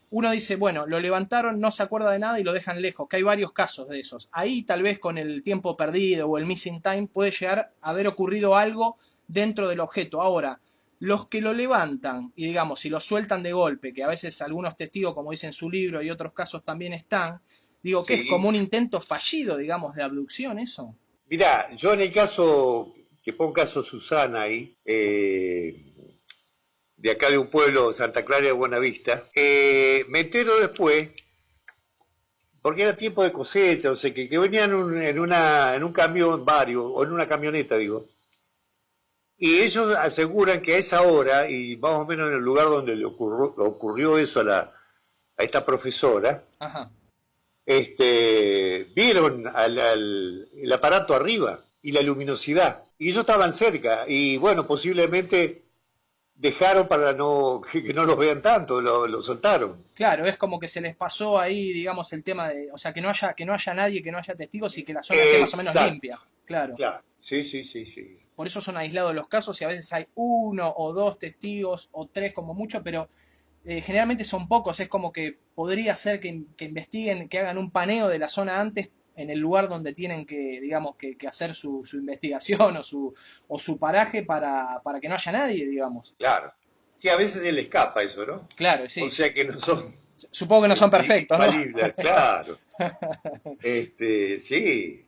Uno dice, bueno, lo levantaron, no se acuerda de nada y lo dejan lejos, que hay varios casos de esos. Ahí tal vez con el tiempo perdido o el missing time puede llegar a haber ocurrido algo dentro del objeto. Ahora, los que lo levantan y digamos, si lo sueltan de golpe, que a veces algunos testigos, como dice en su libro y otros casos también están, digo que es sí. como un intento fallido, digamos, de abducción eso. Mirá, yo en el caso, que pongo caso Susana ahí, de acá de un pueblo, Santa Clara de Buenavista, me entero después, porque era tiempo de cosecha, o sea, que venían en un camión varios, o en una camioneta, digo, y ellos aseguran que a esa hora, y más o menos en el lugar donde ocurrió eso a esta profesora, Ajá. vieron el aparato arriba y la luminosidad. Y ellos estaban cerca y bueno, posiblemente dejaron para que no los vean tanto, lo soltaron. Claro, es como que se les pasó ahí, digamos, el tema de, o sea, que no haya nadie, que no haya testigos y que la zona esté más o menos Exacto, limpia. Claro. claro. Sí, sí, sí, sí. Por eso son aislados los casos y a veces hay 1 o 2 testigos o 3 como mucho, pero generalmente son pocos. Es como que podría ser que investiguen, que hagan un paneo de la zona antes en el lugar donde tienen que, digamos, que hacer su investigación o su paraje para que no haya nadie, digamos. Claro. Sí, a veces se le escapa eso, ¿no? Claro, O sí. sea que no son Supongo que no son perfectos, ¿no? infalibles, claro. Sí.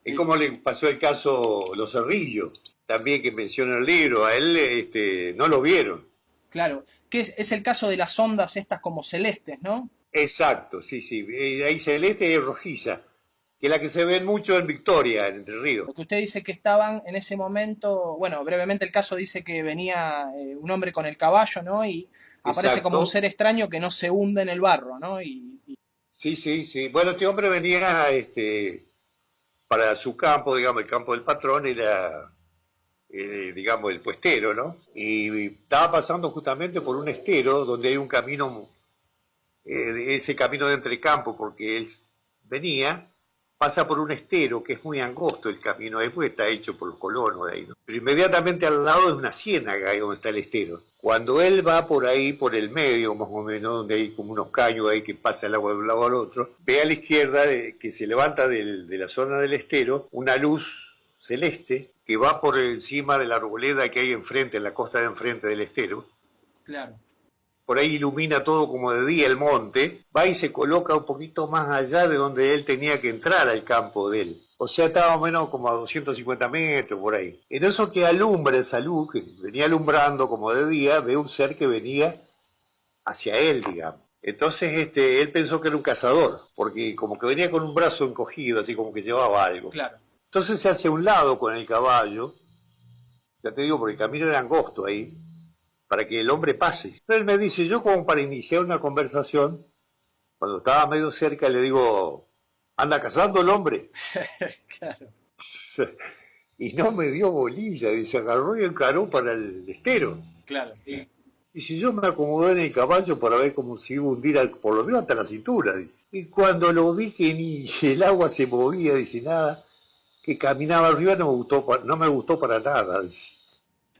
Es como le pasó el caso Los Cerrillos, también que menciona el libro, a él no lo vieron. Claro. Que es el caso de las ondas estas como celestes, ¿no? Exacto, sí, sí. Hay celeste y rojiza, que es la que se ve mucho en Victoria, en Entre Ríos. Lo que usted dice que estaban en ese momento, bueno, brevemente el caso dice que venía un hombre con el caballo, ¿no? Y aparece como un Exacto. ser extraño que no se hunde en el barro, ¿no? Sí, sí, sí. Bueno, este hombre venía para su campo, digamos, el campo del patrón era, digamos, el puestero, ¿no? Y estaba pasando justamente por un estero donde hay un camino, ese camino de entrecampo, porque él venía, pasa por un estero que es muy angosto el camino, después está hecho por los colonos de ahí, ¿no? Pero inmediatamente al lado es una ciénaga ahí donde está el estero. Cuando él va por ahí, por el medio más o menos, donde hay como unos caños ahí que pasa el agua de un lado al otro, ve a la izquierda que se levanta de la zona del estero una luz celeste que va por encima de la arboleda que hay enfrente, en la costa de enfrente del estero. Claro, Por ahí ilumina todo como de día el monte, va y se coloca un poquito más allá de donde él tenía que entrar al campo de él. O sea, estaba más o menos como a 250 metros por ahí. En eso que alumbra esa luz, que venía alumbrando como de día, ve un ser que venía hacia él, digamos. Entonces él pensó que era un cazador, porque como que venía con un brazo encogido, así como que llevaba algo. claro. Entonces se hace a un lado con el caballo, ya te digo, porque el camino era angosto ahí, para que el hombre pase. Pero él me dice, yo como para iniciar una conversación, cuando estaba medio cerca le digo, anda cazando el hombre. Claro, Y no me dio bolilla, y se agarró y encaró para el estero. claro. Y si yo me acomodé en el caballo para ver cómo se iba a hundir por lo menos hasta la cintura, dice. Y cuando lo vi que ni el agua se movía, dice nada, que caminaba arriba no me gustó para nada, dice.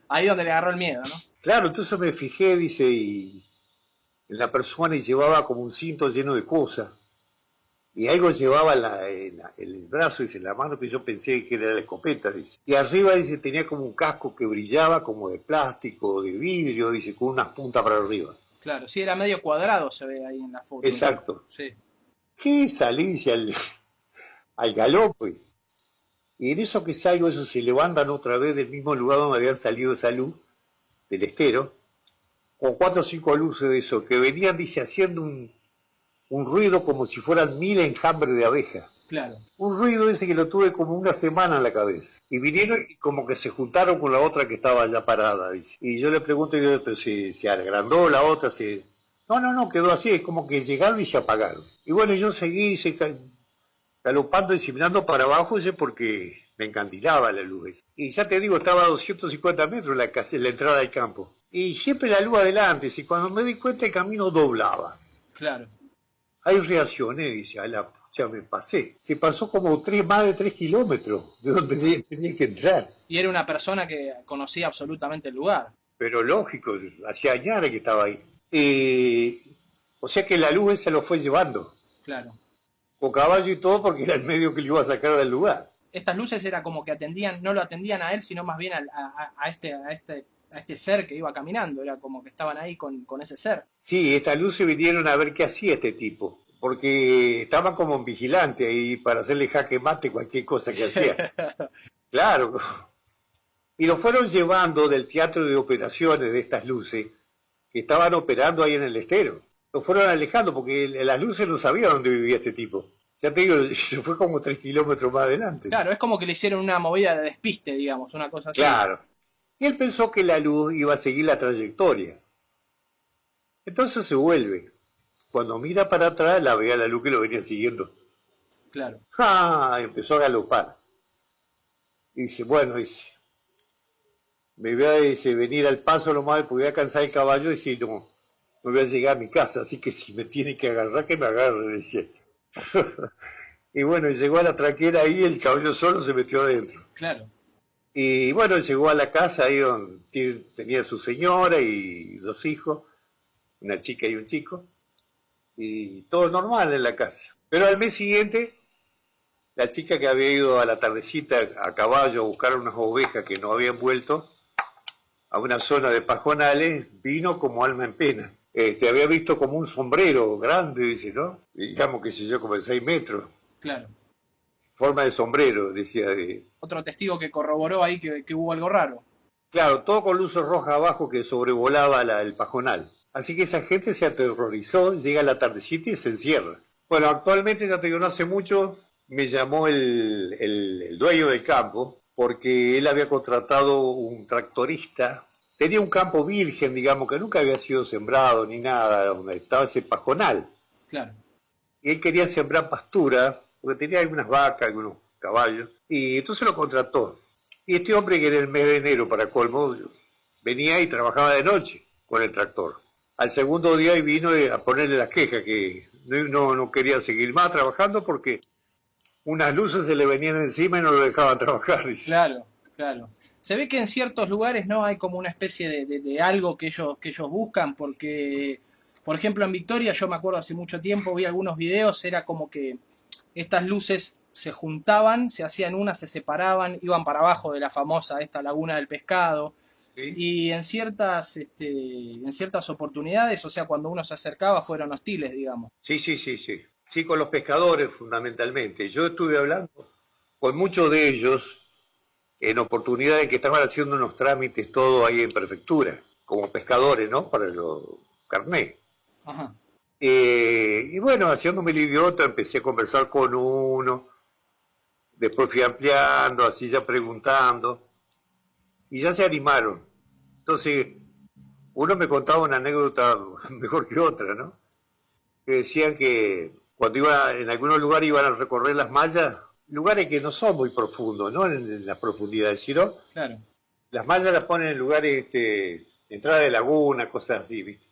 Ahí donde le agarró el miedo, ¿no? Claro, entonces me fijé, dice, y en la persona y llevaba como un cinto lleno de cosas. y algo llevaba el brazo, dice, la mano que yo pensé que era la escopeta, dice. Y arriba, dice, tenía como un casco que brillaba como de plástico, de vidrio, dice, con unas puntas para arriba. Claro, sí, era medio cuadrado, se ve ahí en la foto. Exacto. Sí. ¿Qué salí, dice, al galope? Y en eso que salgo, eso se levantan otra vez del mismo lugar donde habían salido esa luz, del estero, con 4 o 5 luces de eso, que venían, dice, haciendo un ruido como si fueran 1000 enjambres de abejas. Claro. Un ruido ese que lo tuve como una semana en la cabeza. Y vinieron y como que se juntaron con la otra que estaba allá parada, dice. Y yo le pregunto, pero se agrandó la otra, No, quedó así, es como que llegaron y se apagaron. Y bueno, yo seguí galopando y mirando para abajo, porque me encandilaba la luz. Y ya te digo, estaba a 250 metros la entrada del campo. Y siempre la luz adelante, y cuando me di cuenta el camino doblaba. Claro. Hay reacciones, dice, ya me pasé. Se pasó como más de 3 kilómetros de donde tenía que entrar. Y era una persona que conocía absolutamente el lugar. Pero lógico, hacía años que estaba ahí. O sea que la luz esa lo fue llevando. Claro. Con caballo y todo, porque era el medio que lo iba a sacar del lugar. Estas luces era como que no lo atendían a él, sino más bien a este ser que iba caminando. Era como que estaban ahí con ese ser. Sí, estas luces vinieron a ver qué hacía este tipo, porque estaban como un vigilante ahí para hacerle jaque mate cualquier cosa que hacía. Claro. Y lo fueron llevando del teatro de operaciones de estas luces, que estaban operando ahí en el estero. Lo fueron alejando, porque las luces no sabían dónde vivía este tipo. Ya te digo, se fue como 3 kilómetros más adelante. Claro, es como que le hicieron una movida de despiste, digamos, una cosa así. Claro. Y él pensó que la luz iba a seguir la trayectoria. Entonces se vuelve. Cuando mira para atrás, la ve a la luz que lo venía siguiendo. Claro. Empezó a galopar. Y dice, bueno, me voy a venir al paso nomás, porque voy a cansar el caballo, y si no, me voy a llegar a mi casa, así que si me tiene que agarrar, que me agarre, decía. Y bueno, llegó a la tranquera ahí, el caballo solo se metió adentro. Claro. Y bueno, llegó a la casa ahí donde tenía su señora y 2 hijos, una chica y un chico, y todo normal en la casa. Pero al mes siguiente, la chica que había ido a la tardecita a caballo a buscar unas ovejas que no habían vuelto a una zona de pajonales, vino como alma en pena. Había visto como un sombrero grande, dice, ¿no? Digamos, qué sé yo, como de 6 metros. Claro. Forma de sombrero, decía. Otro testigo que corroboró ahí que hubo algo raro. Claro, todo con luces rojas abajo que sobrevolaba el pajonal. Así que esa gente se aterrorizó, llega a la tardecita y se encierra. Bueno, actualmente, ya te digo, no hace mucho, me llamó el dueño del campo, porque él había contratado un tractorista. Tenía un campo virgen, digamos, que nunca había sido sembrado ni nada, donde estaba ese pajonal. Claro. Y él quería sembrar pastura, porque tenía algunas vacas, algunos caballos, y entonces lo contrató. Y este hombre, que era el mes de enero, para colmo, venía y trabajaba de noche con el tractor. Al segundo día vino a ponerle las quejas, que no quería seguir más trabajando porque unas luces se le venían encima y no lo dejaban trabajar. Dice. Claro, claro. Se ve que en ciertos lugares no hay como una especie de algo que ellos buscan, porque, por ejemplo, en Victoria, yo me acuerdo hace mucho tiempo, vi algunos videos, era como que estas luces se juntaban, se hacían una, se separaban, iban para abajo de la famosa esta laguna del pescado. ¿Sí? Y en ciertas oportunidades, o sea, cuando uno se acercaba, fueron hostiles, digamos. Sí. Sí, con los pescadores fundamentalmente. Yo estuve hablando con muchos de ellos en oportunidades que estaban haciendo unos trámites todo ahí en prefectura, como pescadores, ¿no? Para los carnés. Ajá. Y bueno, haciéndome el idiota, empecé a conversar con uno, después fui ampliando, así ya preguntando, y ya se animaron. Entonces, uno me contaba una anécdota mejor que otra, ¿no? Que decían que cuando iban, en algunos lugares iban a recorrer las mallas, lugares que no son muy profundos, ¿no? En las profundidades, sino claro. Las mallas las ponen en lugares, entrada de laguna, cosas así, ¿viste?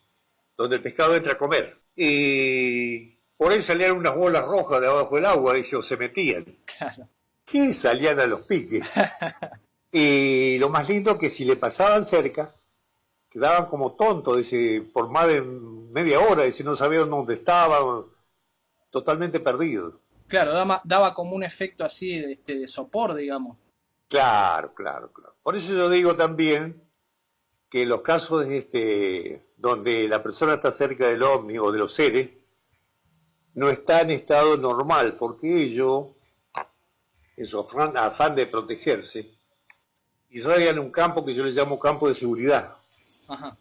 Donde el pescado entra a comer. Y por ahí salían unas bolas rojas de abajo del agua, dice, o se metían. Claro. Que salían a los piques. Y lo más lindo que si le pasaban cerca, quedaban como tontos, dice, por más de media hora, dice, no sabían dónde estaban. totalmente perdido. Claro, daba como un efecto así de sopor, digamos. Claro, claro, claro. Por eso yo digo también que los casos donde la persona está cerca del ovni o de los seres, no está en estado normal, porque ellos, en su afán de protegerse, irradian un campo que yo le llamo campo de seguridad. Ajá.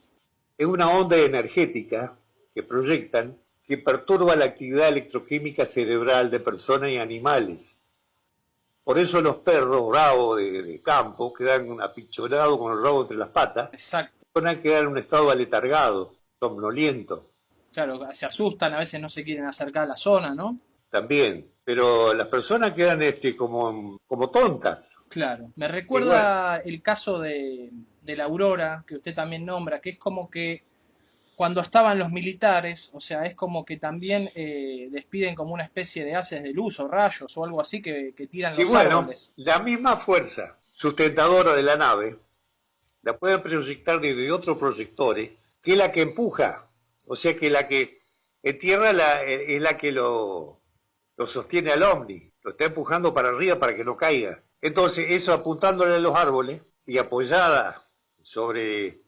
Es una onda energética que proyectan que perturba la actividad electroquímica cerebral de personas y animales. Por eso los perros bravos de campo quedan apichonados con el rabo entre las patas, Exacto. van a quedar en un estado aletargado, somnoliento. Claro, se asustan, a veces no se quieren acercar a la zona, ¿no? También, pero las personas quedan como tontas. Claro. Me Y bueno, recuerda el caso de la Aurora, que usted también nombra, que es como que cuando estaban los militares, o sea, es como que también despiden como una especie de haces de luz o rayos o algo así que tiran sí, los bueno, árboles. la misma fuerza sustentadora de la nave la pueden proyectar desde otros proyectores, que es la que empuja, o sea que la que en tierra es la que lo sostiene al ovni, lo está empujando para arriba para que no caiga. Entonces, eso apuntándole a los árboles y apoyada sobre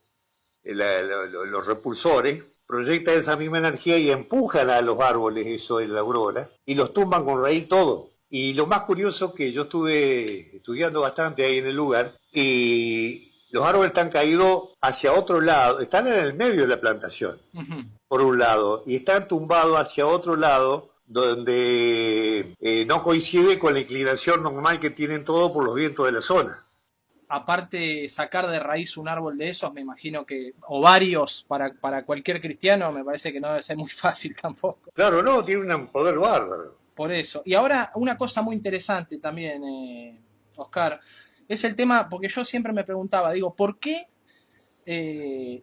los repulsores, proyecta esa misma energía y empujan a los árboles, eso en la aurora, y los tumban con raíz todo. Y lo más curioso que yo estuve estudiando bastante ahí en el lugar, y los árboles están caídos hacia otro lado, están en el medio de la plantación, Ujú. por un lado, y están tumbados hacia otro lado, donde no coincide con la inclinación normal que tienen todos por los vientos de la zona. Aparte, sacar de raíz un árbol de esos, me imagino que, o varios, para cualquier cristiano, me parece que no debe ser muy fácil tampoco. Claro, no, tiene un poder bárbaro. Por eso. Y ahora, una cosa muy interesante también, Oscar, es el tema, porque yo siempre me preguntaba, digo, ¿por qué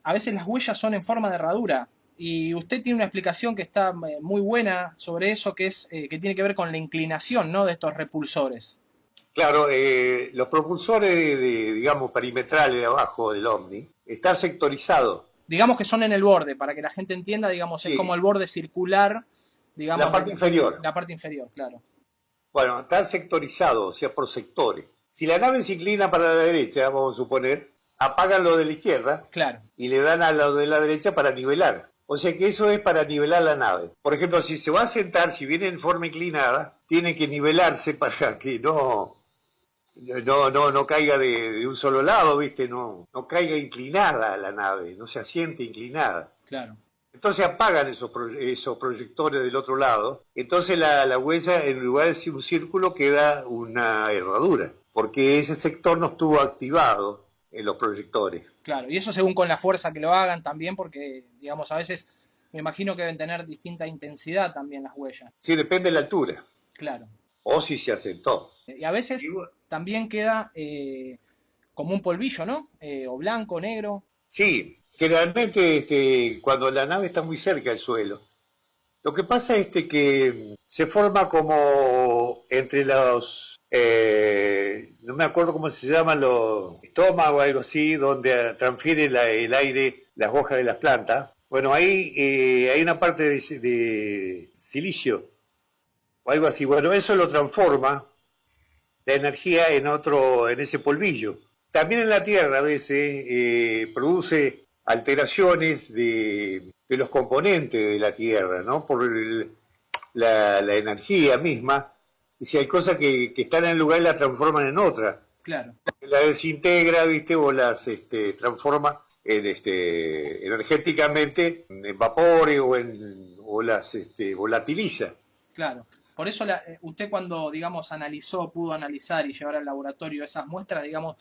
a veces las huellas son en forma de herradura? Y usted tiene una explicación que está muy buena sobre eso, que es que tiene que ver con la inclinación, ¿no?, de estos repulsores. Claro, los propulsores, digamos, perimetrales de abajo del OVNI, están sectorizados. Digamos que son en el borde, para que la gente entienda, digamos, es como Sí, el borde circular, la digamos, parte inferior. la parte inferior, claro. Bueno, están sectorizados, o sea, por sectores. Si la nave se inclina para la derecha, vamos a suponer, apagan lo de la izquierda Claro, y le dan a lo de la derecha para nivelar. O sea que eso es para nivelar la nave. Por ejemplo, si se va a sentar, si viene en forma inclinada, tiene que nivelarse para que no caiga de un solo lado, ¿viste? No caiga inclinada la nave, no se asiente inclinada. claro. Entonces apagan esos proyectores del otro lado, entonces la huella en lugar de ser un círculo queda una herradura, porque ese sector no estuvo activado en los proyectores. Claro, y eso según con la fuerza que lo hagan también, porque, digamos, a veces me imagino que deben tener distinta intensidad también las huellas. Sí, depende de la altura, Claro. o si se asentó. Y a veces también queda como un polvillo, ¿no? O blanco, negro. Sí, generalmente cuando la nave está muy cerca del suelo, lo que pasa es que se forma como entre no me acuerdo cómo se llaman los estómagos o algo así, donde transfiere el aire, las hojas de las plantas. Bueno, ahí hay una parte de silicio o algo así. Bueno, eso lo transforma la energía en ese polvillo. También en la Tierra a veces produce alteraciones de los componentes de la Tierra, ¿no? Por la energía misma, y si hay cosas que están en el lugar y la transforman en otra, Claro, la desintegra, ¿viste? O las transforma energéticamente en vapores o las volatiliza. claro. Por eso usted cuando, digamos, pudo analizar y llevar al laboratorio esas muestras, digamos,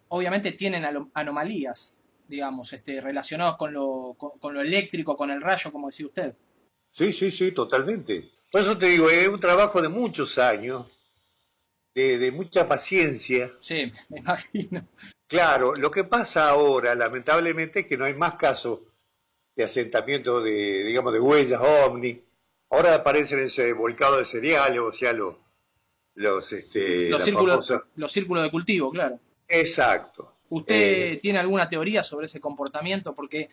obviamente tienen anomalías, digamos, relacionadas con lo eléctrico, con el rayo, como decía usted. Sí, sí, sí, totalmente. Por eso te digo, es un trabajo de muchos años, de mucha paciencia. Sí, me imagino. Claro, lo que pasa ahora, lamentablemente, es que no hay más casos de asentamiento digamos, de huellas ovni. Ahora aparecen ese volcado de cereales, o sea, Los las círculos, famosas. los círculos de cultivo, claro. Exacto. ¿Usted tiene alguna teoría sobre ese comportamiento? Porque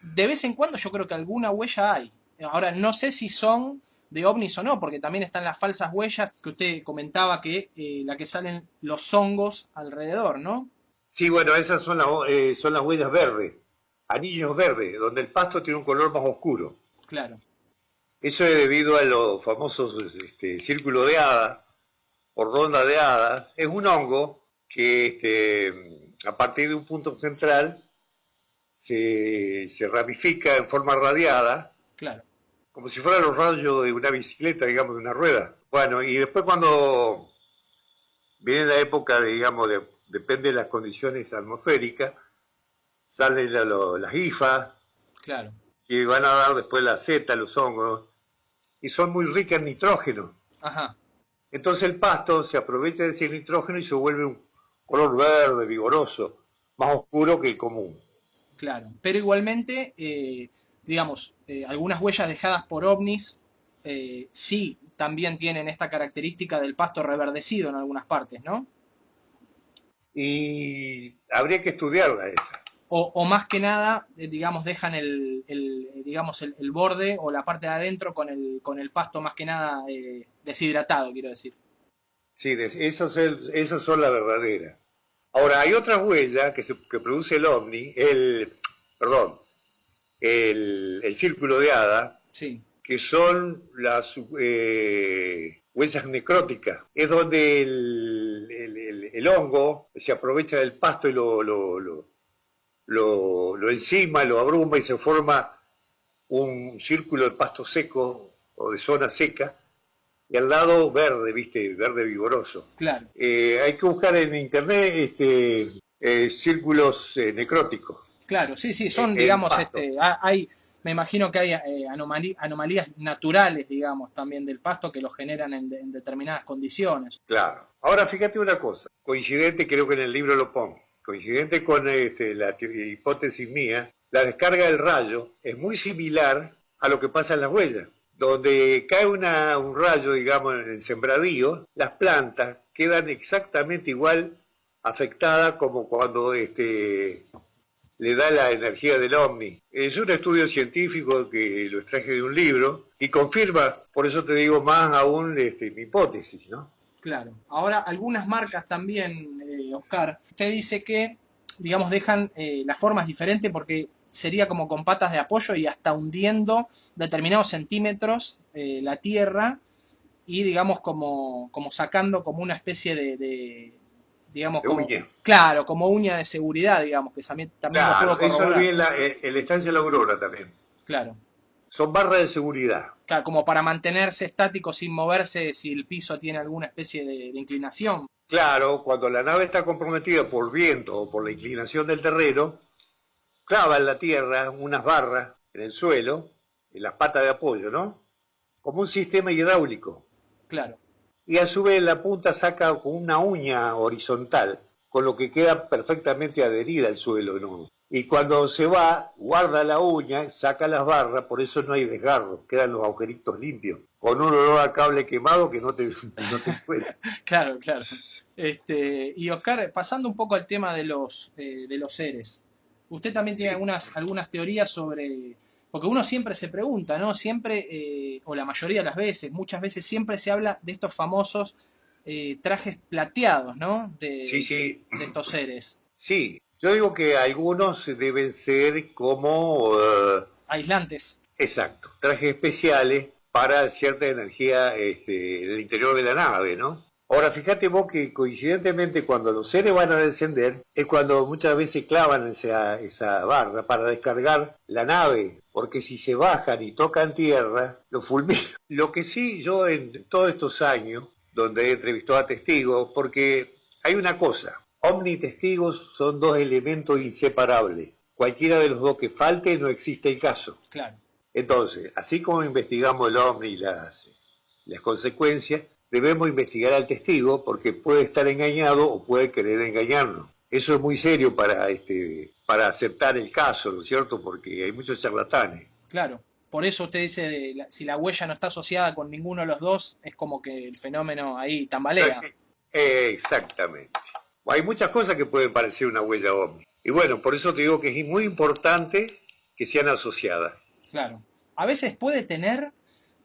de vez en cuando yo creo que alguna huella hay. Ahora, no sé si son de ovnis o no, porque también están las falsas huellas que usted comentaba, que la que salen los hongos alrededor, ¿no? Sí, bueno, esas son las huellas verdes, anillos verdes, donde el pasto tiene un color más oscuro. Claro, Eso es debido a los famosos círculo de hadas o ronda de hadas. Es un hongo que a partir de un punto central se ramifica en forma radiada, claro. como si fueran los rayos de una bicicleta, digamos, de una rueda. Bueno, y después cuando viene la época, digamos, depende de las condiciones atmosféricas, salen las hifas, Claro. que van a dar después la seta, los hongos, y son muy ricas en nitrógeno. Ajá. Entonces el pasto se aprovecha de ese nitrógeno y se vuelve un color verde, vigoroso, más oscuro que el común. Claro, pero igualmente, digamos, algunas huellas dejadas por ovnis sí también tienen esta característica del pasto reverdecido en algunas partes, ¿no? Y habría que estudiarla esa. O más que nada, digamos, dejan digamos, el borde o la parte de adentro con el pasto más que nada deshidratado, quiero decir. Sí, esas son las verdaderas. Ahora, hay otra huella que produce el ovni, perdón, el círculo de hada, Sí, que son las huellas necróticas. Es donde el hongo se aprovecha del pasto y lo encima, lo abruma y se forma un círculo de pasto seco o de zona seca, y al lado verde, viste, verde vigoroso. claro. Hay que buscar en internet círculos necróticos Claro, sí, sí, son, en digamos, pasto. hay, me imagino que hay anomalías naturales, digamos, también del pasto que lo generan en determinadas condiciones. Claro. Ahora fíjate una cosa, coincidente, creo que en el libro lo pongo, coincidente con la hipótesis mía, la descarga del rayo es muy similar a lo que pasa en las huellas. Donde cae un rayo, digamos, en el sembradío, las plantas quedan exactamente igual afectadas como cuando le da la energía del ovni. Es un estudio científico que lo extraje de un libro y confirma, por eso te digo más aún mi hipótesis, ¿no? Claro. Ahora, algunas marcas también, Oscar, usted dice que, digamos, dejan las formas diferentes porque sería como con patas de apoyo y hasta hundiendo determinados centímetros la tierra y, digamos, como sacando como una especie digamos, De como, uña. claro, como uña de seguridad, digamos, que también lo puedo Claro, eso lo vi corroborar. en la estancia de la Aurora también. Claro. Son barras de seguridad. Claro, como para mantenerse estático sin moverse si el piso tiene alguna especie de inclinación. Claro, cuando la nave está comprometida por viento o por la inclinación del terreno, clava en la tierra unas barras en el suelo, en las patas de apoyo, ¿no? Como un sistema hidráulico. Claro. Y a su vez la punta saca con una uña horizontal, con lo que queda perfectamente adherida al suelo, ¿no? Y cuando se va, guarda la uña, saca las barras, por eso no hay desgarro, quedan los agujeritos limpios, con un olor a cable quemado que no te, no te suena. Claro, claro. Y Oscar, pasando un poco al tema de los seres, usted también tiene Sí, algunas teorías sobre, porque uno siempre se pregunta, ¿no? Siempre, o la mayoría de las veces, muchas veces siempre se habla de estos famosos trajes plateados, ¿no? sí, sí, De estos seres. sí. Yo digo que algunos deben ser como, Aislantes. exacto, trajes especiales para cierta energía del interior de la nave, ¿no? Ahora, fíjate vos que coincidentemente cuando los seres van a descender es cuando muchas veces clavan esa barra para descargar la nave, porque si se bajan y tocan tierra, lo fulminan. Lo que sí, yo en todos estos años, donde he entrevistado a testigos, porque hay una cosa, omnitestigos son dos elementos inseparables. Cualquiera de los dos que falte no existe el caso. Claro. Entonces, así como investigamos el ovni y las consecuencias, debemos investigar al testigo porque puede estar engañado o puede querer engañarnos. Eso es muy serio para aceptar el caso, ¿no es cierto? Porque hay muchos charlatanes. Claro. Por eso usted dice, si la huella no está asociada con ninguno de los dos, es como que el fenómeno ahí tambalea. Exactamente. Hay muchas cosas que pueden parecer una huella ovni. Y bueno, por eso te digo que es muy importante que sean asociadas. Claro. A veces puede tener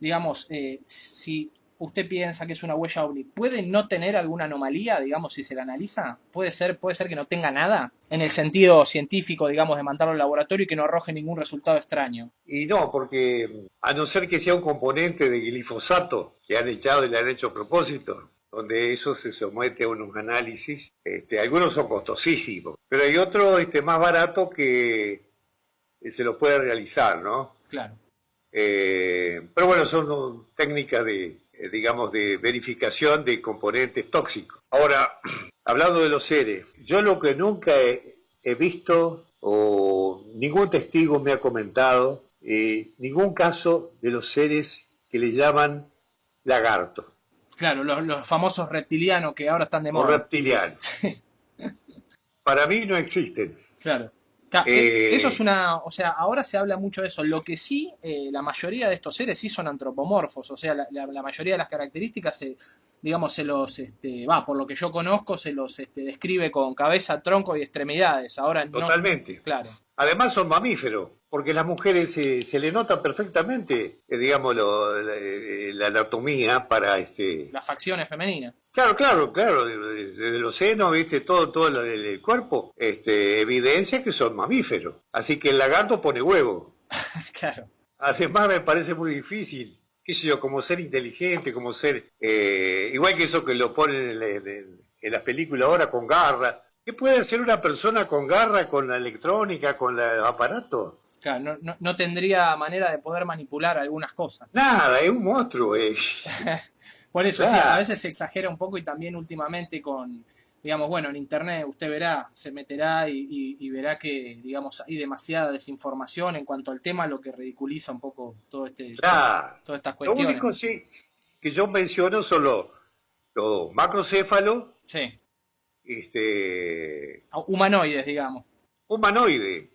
digamos, si usted piensa que es una huella ovni, ¿puede no tener alguna anomalía, digamos, si se la analiza? Puede ser que no tenga nada? En el sentido científico, digamos, de mandarlo al laboratorio y que no arroje ningún resultado extraño. Y no, porque a no ser que sea un componente de glifosato que han echado y le han hecho a propósito, donde eso se somete a unos análisis, algunos son costosísimos, pero hay otro más barato que se lo puede realizar, ¿no? Claro. Pero bueno, son técnicas de, digamos, de verificación de componentes tóxicos. Ahora, hablando de los seres, yo lo que nunca he visto o ningún testigo me ha comentado, ningún caso de los seres que le llaman lagartos. Claro, los famosos reptilianos que ahora están de O moda. reptilianos. Sí. Para mí no existen. Claro. Eso es una, o sea, ahora se habla mucho de eso. Lo que sí, la mayoría de estos seres sí son antropomorfos, o sea, la mayoría de las características, digamos, por lo que yo conozco, se los describe con cabeza, tronco y extremidades. Ahora no, Totalmente. claro, Además son mamíferos, porque las mujeres se le nota perfectamente, digamos, la anatomía para las facciones femeninas. Claro, desde los senos, viste, todo el cuerpo, evidencia que son mamíferos. Así que el lagarto pone huevo. Claro. Además me parece muy difícil, qué sé yo, como ser inteligente, como ser, igual que eso que lo ponen en las películas ahora con garra. ¿Qué puede hacer una persona con garra, con la electrónica, con el aparato? Claro, no tendría manera de poder manipular algunas cosas. Nada, es un monstruo. Por eso, sí, a Claro. veces se exagera un poco y también últimamente con, digamos, bueno, en internet usted verá, se meterá y verá que, digamos, hay demasiada desinformación en cuanto al tema, lo que ridiculiza un poco Claro. todas estas Lo cuestiones. único sí que yo menciono son los macrocéfalos, Sí, este, humanoides, digamos. humanoides.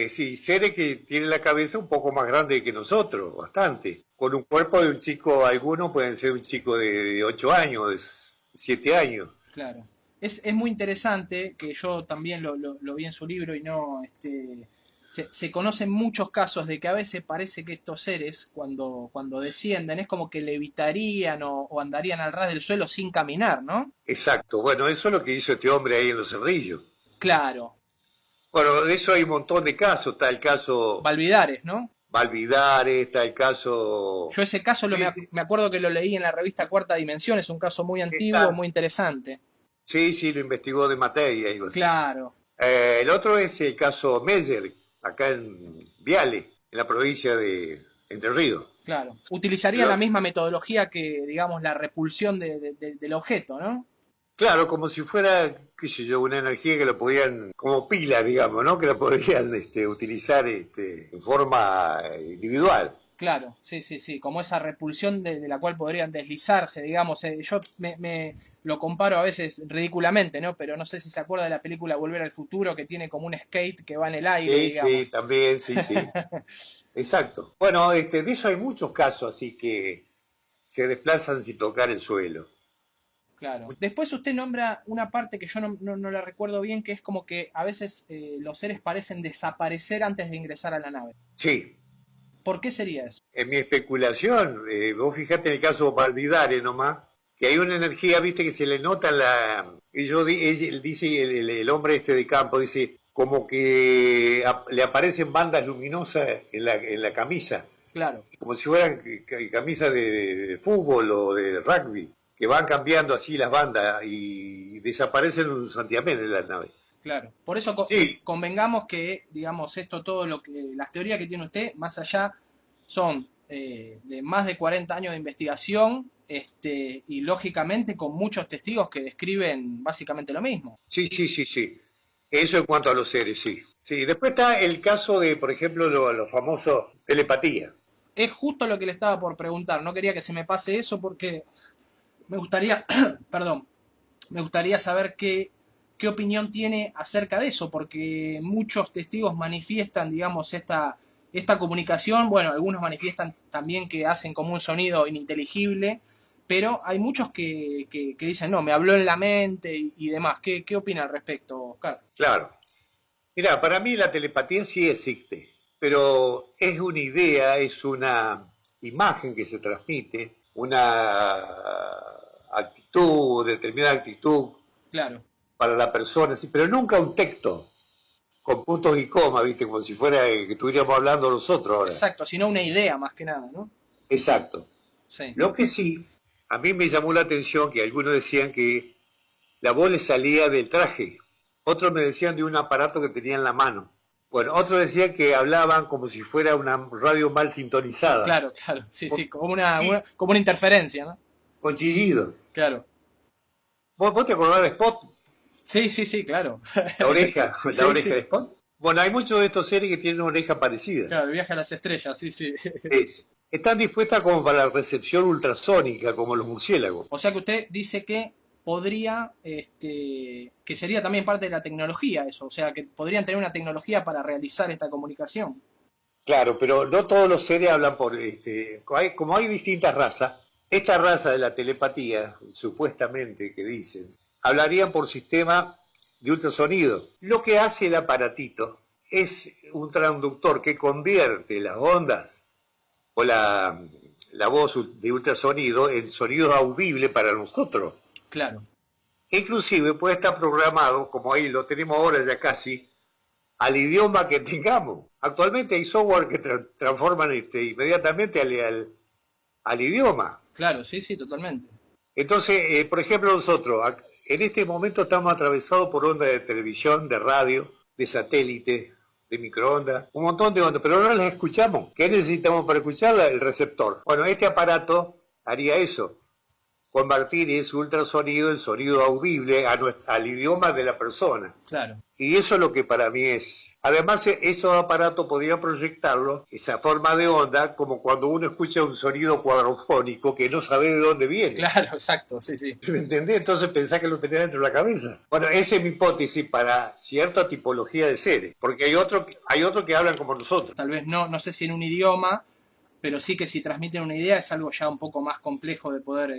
Sí, seres que tienen la cabeza un poco más grande que nosotros, bastante. Con un cuerpo de un chico, algunos pueden ser un chico de 8 años, de 7 años. Claro. Es muy interesante, que yo también lo vi en su libro y no, se conocen muchos casos de que a veces parece que estos seres, cuando descienden, es como que levitarían o andarían al ras del suelo sin caminar, ¿no? Exacto. Bueno, eso es lo que hizo este hombre ahí en los cerrillos. Claro, Bueno, de eso hay un montón de casos. Está el caso Valvidares, ¿no? Valvidares, está el caso... Yo ese caso Sí, sí, me acuerdo que lo leí en la revista Cuarta Dimensión, es un caso muy antiguo, está, muy interesante. sí, lo investigó de Matei, algo así. Claro, El otro es el caso Meyer, acá en Viale, en la provincia de Entre Ríos. claro. Utilizaría la Los- misma metodología que, digamos, la repulsión del objeto, ¿no? claro, como si fuera, qué sé yo, una energía que lo podían, como pila, digamos, ¿no? Que la podrían utilizar en forma individual. Claro, sí, sí, sí, como esa repulsión de la cual podrían deslizarse, digamos, yo me lo comparo a veces ridículamente, ¿no? Pero no sé si se acuerda de la película Volver al Futuro, que tiene como un skate que va en el aire, Sí, digamos. también, sí. Exacto. Bueno, de eso hay muchos casos, así que se desplazan sin tocar el suelo. Claro. Después usted nombra una parte que yo no la recuerdo bien, que es como que a veces los seres parecen desaparecer antes de ingresar a la nave. Sí, ¿Por qué sería eso? en mi especulación, vos fijate en el caso Valdidares nomás, que hay una energía, viste, que se le nota en la... él dice, el hombre de campo, dice, como que le aparecen bandas luminosas en la camisa, Claro, como si fueran camisas de fútbol o de rugby, que van cambiando así las bandas y desaparecen en un santiamén en la nave. claro. Por eso Sí, convengamos que, digamos, esto, todo lo que, las teorías que tiene usted, más allá, son de más de 40 años de investigación, y lógicamente con muchos testigos que describen básicamente lo mismo. sí. Eso en cuanto a los seres, sí. Sí, después está el caso de, por ejemplo, los famosos telepatía. Es justo lo que le estaba por preguntar, no quería que se me pase eso porque me gustaría, perdón, me gustaría saber qué opinión tiene acerca de eso, porque muchos testigos manifiestan, digamos, esta comunicación, bueno, algunos manifiestan también que hacen como un sonido ininteligible, pero hay muchos que dicen, no, me habló en la mente y demás. ¿Qué opina al respecto, Oscar? Claro. Mira, para mí la telepatía sí existe, pero es una idea, es una imagen que se transmite, una actitud, determinada actitud Claro, para la persona, sí, pero nunca un texto con puntos y comas, ¿viste? Como si fuera que estuviéramos hablando nosotros ahora. exacto, sino una idea más que nada, ¿no? Exacto. Sí, Lo que sí, a mí me llamó la atención que algunos decían que la voz le salía del traje, otros me decían de un aparato que tenía en la mano. Bueno, otros decían que hablaban como si fuera una radio mal sintonizada, claro, claro, sí, con, sí, como una interferencia, ¿no? con chillido. Claro. ¿Vos te acordás de Spot? Sí, sí, sí, claro. La Sí, oreja sí, de Spot. Bueno, hay muchos de estos seres que tienen una oreja parecida. claro, el viaje a las estrellas, sí, sí. Están dispuestas como para la recepción ultrasónica, como los murciélagos. O sea que usted dice que podría, que sería también parte de la tecnología eso, o sea que podrían tener una tecnología para realizar esta comunicación. Claro, pero no todos los seres hablan por, como hay distintas razas, esta raza de la telepatía, supuestamente que dicen, hablarían por sistema de ultrasonido. Lo que hace el aparatito es un transductor que convierte las ondas o la voz de ultrasonido en sonidos audibles para nosotros. Claro, Inclusive puede estar programado, como ahí lo tenemos ahora ya casi, al idioma que tengamos. Actualmente hay software que transforman inmediatamente al idioma. claro, sí, sí, totalmente. Entonces, por ejemplo, nosotros en este momento estamos atravesados por ondas de televisión, de radio, de satélite, de microondas, un montón de ondas, pero no las escuchamos. ¿Qué necesitamos para escucharla? El receptor. Bueno, este aparato haría eso, convertir ese ultrasonido en sonido audible al idioma de la persona. Claro, Y eso es lo que para mí es. Además, esos aparatos podrían proyectarlo, esa forma de onda, como cuando uno escucha un sonido cuadrofónico que no sabe de dónde viene. claro, exacto, sí, sí. ¿Me entendés? Entonces pensás que lo tenía dentro de la cabeza. Bueno, esa es mi hipótesis para cierta tipología de seres, porque hay otros que hablan como nosotros. Tal vez no, no sé si en un idioma, pero sí que si transmiten una idea es algo ya un poco más complejo de poder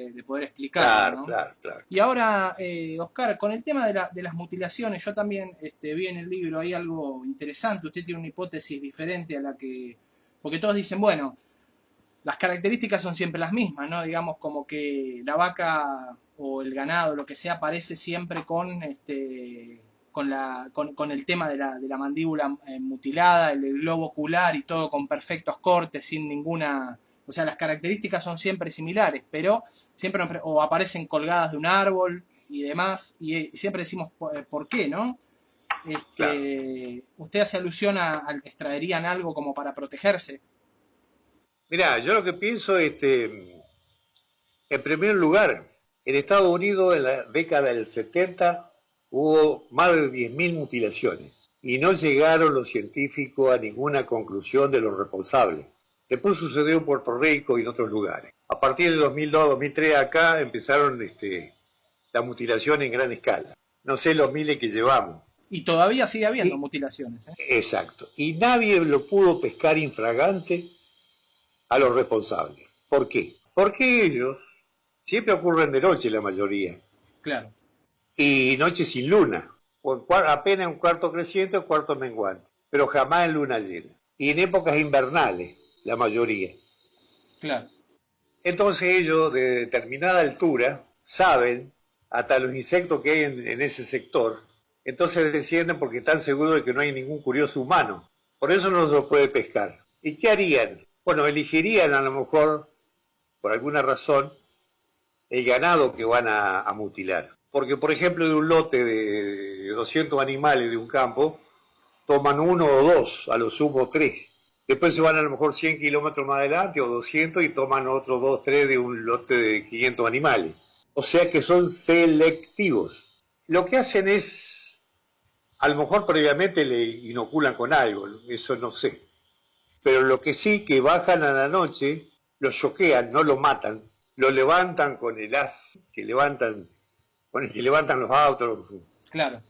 explicarlo, Claro, ¿no? claro, claro. Y ahora, Oscar, con el tema de las mutilaciones, yo también vi en el libro, hay algo interesante, usted tiene una hipótesis diferente a la que... Porque todos dicen, bueno, las características son siempre las mismas, ¿no? Digamos como que la vaca o el ganado, lo que sea, aparece siempre con el tema de la mandíbula mutilada, el globo ocular y todo con perfectos cortes, sin ninguna... O sea, las características son siempre similares, pero siempre o aparecen colgadas de un árbol y demás, y siempre decimos por qué, ¿no? Claro. Usted hace alusión a que extraerían algo como para protegerse. Mirá, yo lo que pienso, en primer lugar, en Estados Unidos en la década del 70 hubo más de 10.000 mutilaciones y no llegaron los científicos a ninguna conclusión de los responsables. Después sucedió en Puerto Rico y en otros lugares. A partir del 2002-2003 acá empezaron la mutilación en gran escala. No sé los miles que llevamos. Y todavía sigue habiendo Y, mutilaciones, ¿eh? exacto. Y nadie lo pudo pescar infragante a los responsables. ¿Por qué? Porque ellos siempre ocurren de noche la mayoría. Claro, Y noche sin luna. O apenas un cuarto creciente o cuarto menguante. Pero jamás en luna llena. Y en épocas invernales, la mayoría. claro, Entonces ellos de determinada altura saben hasta los insectos que hay en ese sector. Entonces descienden porque están seguros de que no hay ningún curioso humano. Por eso no se lo puede pescar. ¿Y qué harían? Bueno, elegirían a lo mejor, por alguna razón, el ganado que van a mutilar. Porque, por ejemplo, de un lote de 200 animales de un campo, toman uno o dos, a lo sumo tres. Después se van a lo mejor 100 kilómetros más adelante o 200 y toman otros 2, 3 de un lote de 500 animales. O sea que son selectivos. Lo que hacen es, a lo mejor previamente le inoculan con algo, eso no sé. Pero lo que sí, que bajan a la noche, lo choquean, no lo matan, lo levantan con el haz con el que levantan los autos, claro.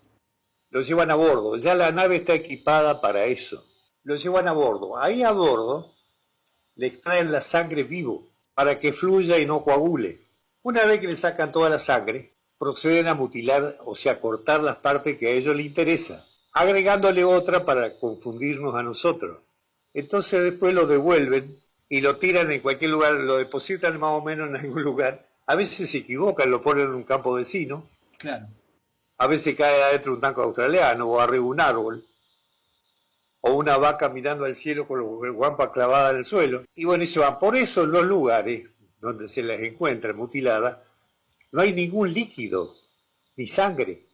lo llevan a bordo. Ya la nave está equipada para eso. Lo llevan a bordo. Ahí a bordo le extraen la sangre vivo para que fluya y no coagule. Una vez que le sacan toda la sangre, proceden a mutilar, o sea, cortar las partes que a ellos les interesa, agregándole otra para confundirnos a nosotros. Entonces después lo devuelven y lo tiran en cualquier lugar, lo depositan más o menos en algún lugar. A veces se equivocan, lo ponen en un campo vecino, Claro. a veces cae adentro de un tanque australiano o arriba de un árbol, o una vaca mirando al cielo con la guampa clavada en el suelo. Y bueno, y se van. Por eso en los lugares donde se las encuentra mutiladas, no hay ningún líquido, ni sangre.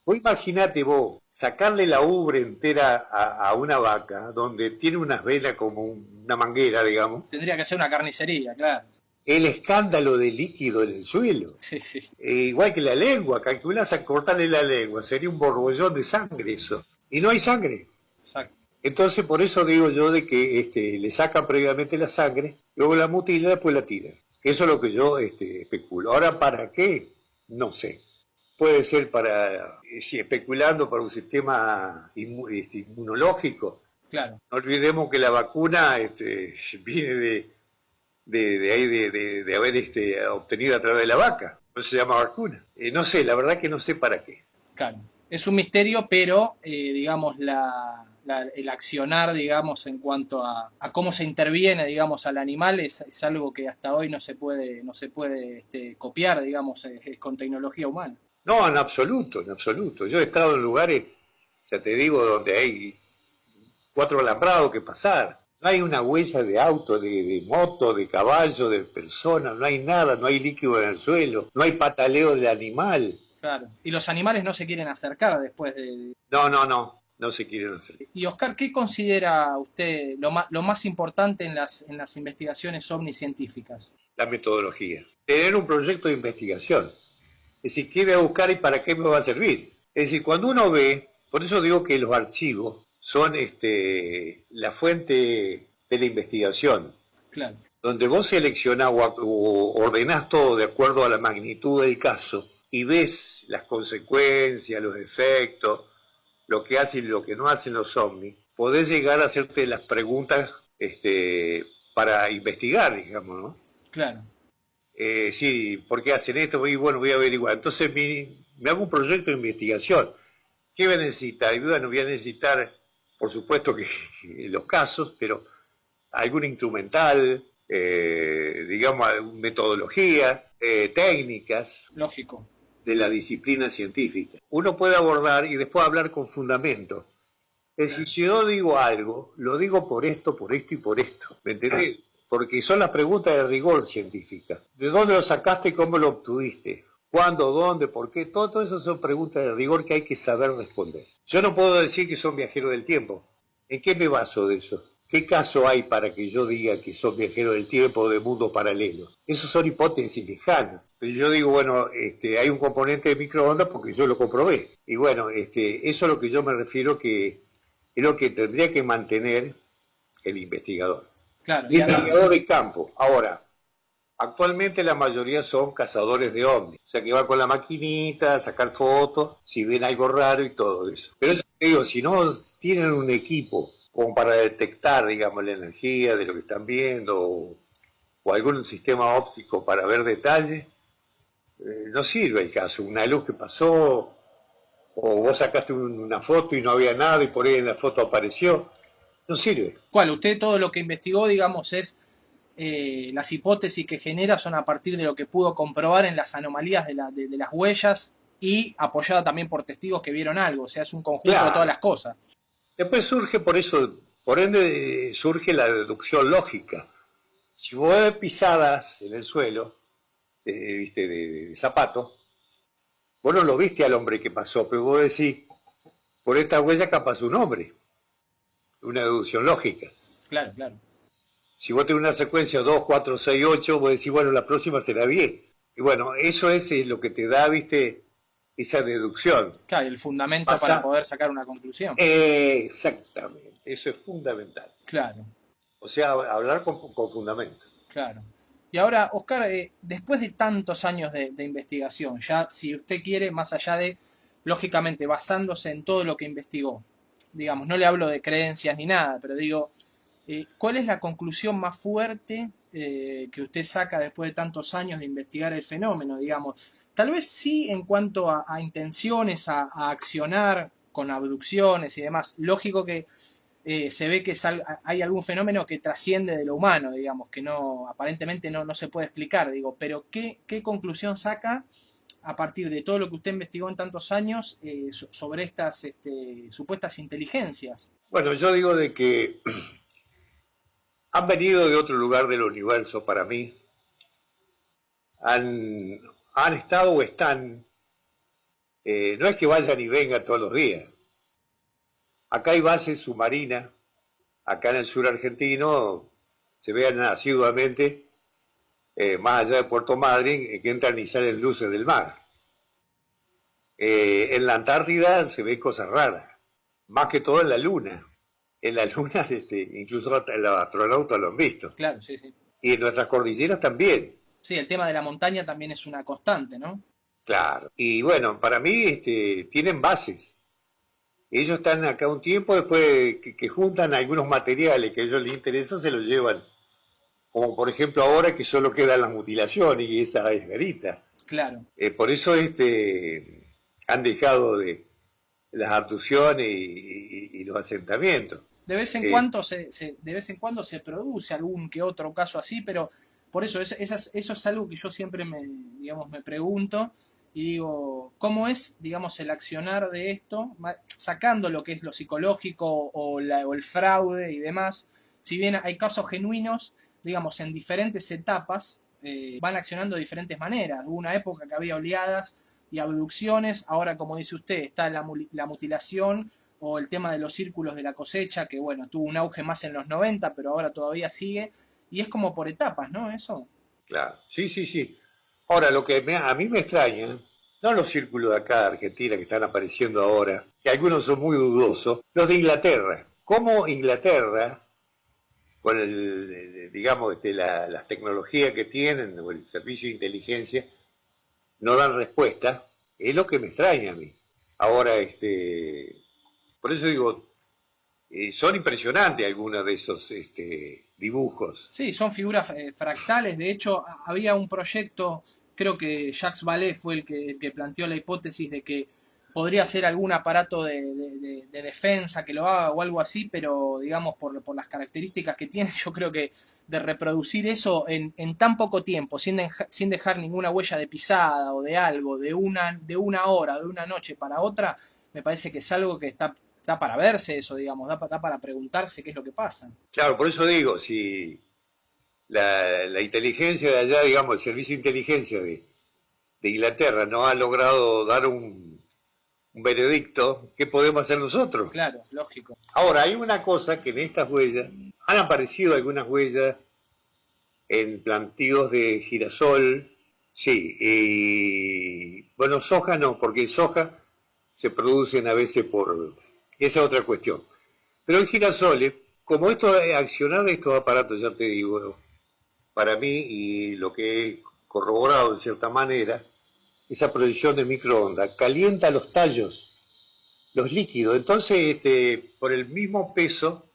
Vos imaginate vos, sacarle la ubre entera a una vaca, donde tiene unas venas como una manguera, digamos, Tendría que ser una carnicería, claro. el escándalo de líquido en el suelo. Sí, sí. Igual que la lengua, calculás a cortarle la lengua, sería un borbollón de sangre eso. Y no hay sangre. Exacto. Entonces, por eso digo yo de que le sacan previamente la sangre, luego la mutilan, después la tiran. Eso es lo que yo especulo. Ahora, ¿para qué? No sé. Puede ser para, si especulando para un sistema inmunológico. Claro. No olvidemos que la vacuna viene de ahí de haber obtenido a través de la vaca. No se llama vacuna. No sé, la verdad que no sé para qué. Claro. Es un misterio, pero digamos el accionar, digamos, en cuanto a cómo se interviene, digamos, al animal es algo que hasta hoy no se puede copiar, digamos, es con tecnología humana. No, en absoluto, en absoluto. Yo he estado en lugares, ya te digo, donde hay 4 alambrados que pasar. No hay una huella de auto, de moto, de caballo, de persona, no hay nada, no hay líquido en el suelo, no hay pataleo del animal. Claro. Y los animales no se quieren acercar después No, no, no, no se quieren hacer. Y Oscar, ¿qué considera usted lo más importante en las investigaciones ovni científicas? La metodología. Tener un proyecto de investigación. Es decir, ¿qué voy a buscar y para qué me va a servir? Es decir, cuando uno ve, por eso digo que los archivos son la fuente de la investigación, Claro. donde vos seleccionás o ordenás todo de acuerdo a la magnitud del caso y ves las consecuencias, los efectos, lo que hacen y lo que no hacen los ovnis, podés llegar a hacerte las preguntas para investigar, digamos, ¿no? Claro. Sí, ¿por qué hacen esto? Y bueno, voy a averiguar. Entonces me hago un proyecto de investigación. ¿Qué voy a necesitar? Y bueno, voy a necesitar, por supuesto que los casos, pero algún instrumental, digamos, metodología, técnicas Lógico. de la disciplina científica. Uno puede abordar y después hablar con fundamento. Es decir, si yo digo algo, lo digo por esto y por esto. ¿Me entendés? Porque son las preguntas de rigor científica. ¿De dónde lo sacaste y cómo lo obtuviste? ¿Cuándo, dónde, por qué? Todo eso son preguntas de rigor que hay que saber responder. Yo no puedo decir que son viajeros del tiempo. ¿En qué me baso de eso? ¿Qué caso hay para que yo diga que son viajeros del tiempo o de mundo paralelo? Esas son hipótesis lejanas. Pero yo digo, bueno, hay un componente de microondas porque yo lo comprobé. Y bueno, eso es lo que yo me refiero que es lo que tendría que mantener el investigador. Claro. El investigador de campo. Ahora, actualmente la mayoría son cazadores de ovnis. O sea, que van con la maquinita a sacar fotos, si ven algo raro y todo eso. Pero eso te digo, si no tienen un equipo como para detectar, digamos, la energía de lo que están viendo o algún sistema óptico para ver detalles, no sirve el caso. Una luz que pasó, o vos sacaste una foto y no había nada y por ahí en la foto apareció, no sirve. ¿Cuál? Usted todo lo que investigó, digamos, es las hipótesis que genera son a partir de lo que pudo comprobar en las anomalías de las huellas y apoyada también por testigos que vieron algo. O sea, es un conjunto de todas las cosas. Después surge por ende surge la deducción lógica. Si vos ves pisadas en el suelo, de zapatos, vos no lo viste al hombre que pasó, pero vos decís, por esta huella capaz un hombre. Una deducción lógica. Claro, claro. Si vos tenés una secuencia 2, 4, 6, 8, vos decís, bueno, la próxima será bien. Y bueno, eso es lo que te da, esa deducción. Claro, y el fundamento para poder sacar una conclusión. Exactamente, eso es fundamental. Claro. O sea, hablar con fundamento. Claro. Y ahora, Oscar, después de tantos años de investigación, ya si usted quiere, más allá de, lógicamente, basándose en todo lo que investigó, digamos, no le hablo de creencias ni nada, pero digo, ¿cuál es la conclusión más fuerte que usted saca después de tantos años de investigar el fenómeno? Digamos, tal vez sí en cuanto a intenciones, a accionar con abducciones y demás. Lógico que se ve que hay algún fenómeno que trasciende de lo humano, digamos, que no aparentemente no se puede explicar, digo, pero ¿qué conclusión saca a partir de todo lo que usted investigó en tantos años sobre estas supuestas inteligencias? Bueno, yo digo de que han venido de otro lugar del universo para mí, han estado o están, no es que vayan y vengan todos los días. Acá hay bases submarinas, acá en el sur argentino se vean asiduamente, más allá de Puerto Madryn, que entran y salen luces del mar. En la Antártida se ven cosas raras, más que todo en la Luna. En la Luna incluso los astronautas lo han visto. Claro, sí, sí. Y en nuestras cordilleras también. Sí, el tema de la montaña también es una constante, ¿no? Claro. Y bueno, para mí tienen bases. Ellos están acá un tiempo, después que juntan algunos materiales que a ellos les interesan, se los llevan. Como por ejemplo ahora que solo quedan las mutilaciones y esa es verita. Claro. Por eso han dejado de las abducciones y los asentamientos. De vez en cuando de vez en cuando se produce algún que otro caso así, pero por eso eso es algo que yo siempre me pregunto y digo, ¿cómo es, digamos, el accionar de esto, sacando lo que es lo psicológico o el fraude y demás? Si bien hay casos genuinos, digamos, en diferentes etapas, van accionando de diferentes maneras. Hubo una época que había oleadas y abducciones, ahora, como dice usted, está la mutilación o el tema de los círculos de la cosecha, que bueno, tuvo un auge más en los 90, pero ahora todavía sigue, y es como por etapas, ¿no? Eso. Claro, sí, sí, sí. Ahora, lo que a mí me extraña, no los círculos de acá de Argentina que están apareciendo ahora, que algunos son muy dudosos, los de Inglaterra. ¿Cómo Inglaterra, con digamos, las tecnologías que tienen, o el servicio de inteligencia, no dan respuesta? Es lo que me extraña a mí. Ahora, por eso digo, son impresionantes algunos de esos dibujos. Sí, son figuras fractales. De hecho, había un proyecto, creo que Jacques Vallée fue el que planteó la hipótesis de que podría ser algún aparato de defensa que lo haga o algo así, pero digamos por las características que tiene, yo creo que de reproducir eso en tan poco tiempo, sin dejar ninguna huella de pisada o de algo, de una hora, de una noche para otra, me parece que es algo que da para verse eso, digamos, da para preguntarse qué es lo que pasa. Claro, por eso digo, si la inteligencia de allá, digamos, el servicio de inteligencia de Inglaterra no ha logrado dar un veredicto, ¿qué podemos hacer nosotros? Claro, lógico. Ahora, hay una cosa que en estas huellas, han aparecido algunas huellas en plantíos de girasol, sí, y bueno, soja no, porque soja se producen a veces esa es otra cuestión. Pero en girasoles, como accionar de estos aparatos, ya te digo, para mí, y lo que he corroborado en cierta manera, esa proyección de microondas calienta los tallos, los líquidos, entonces por el mismo peso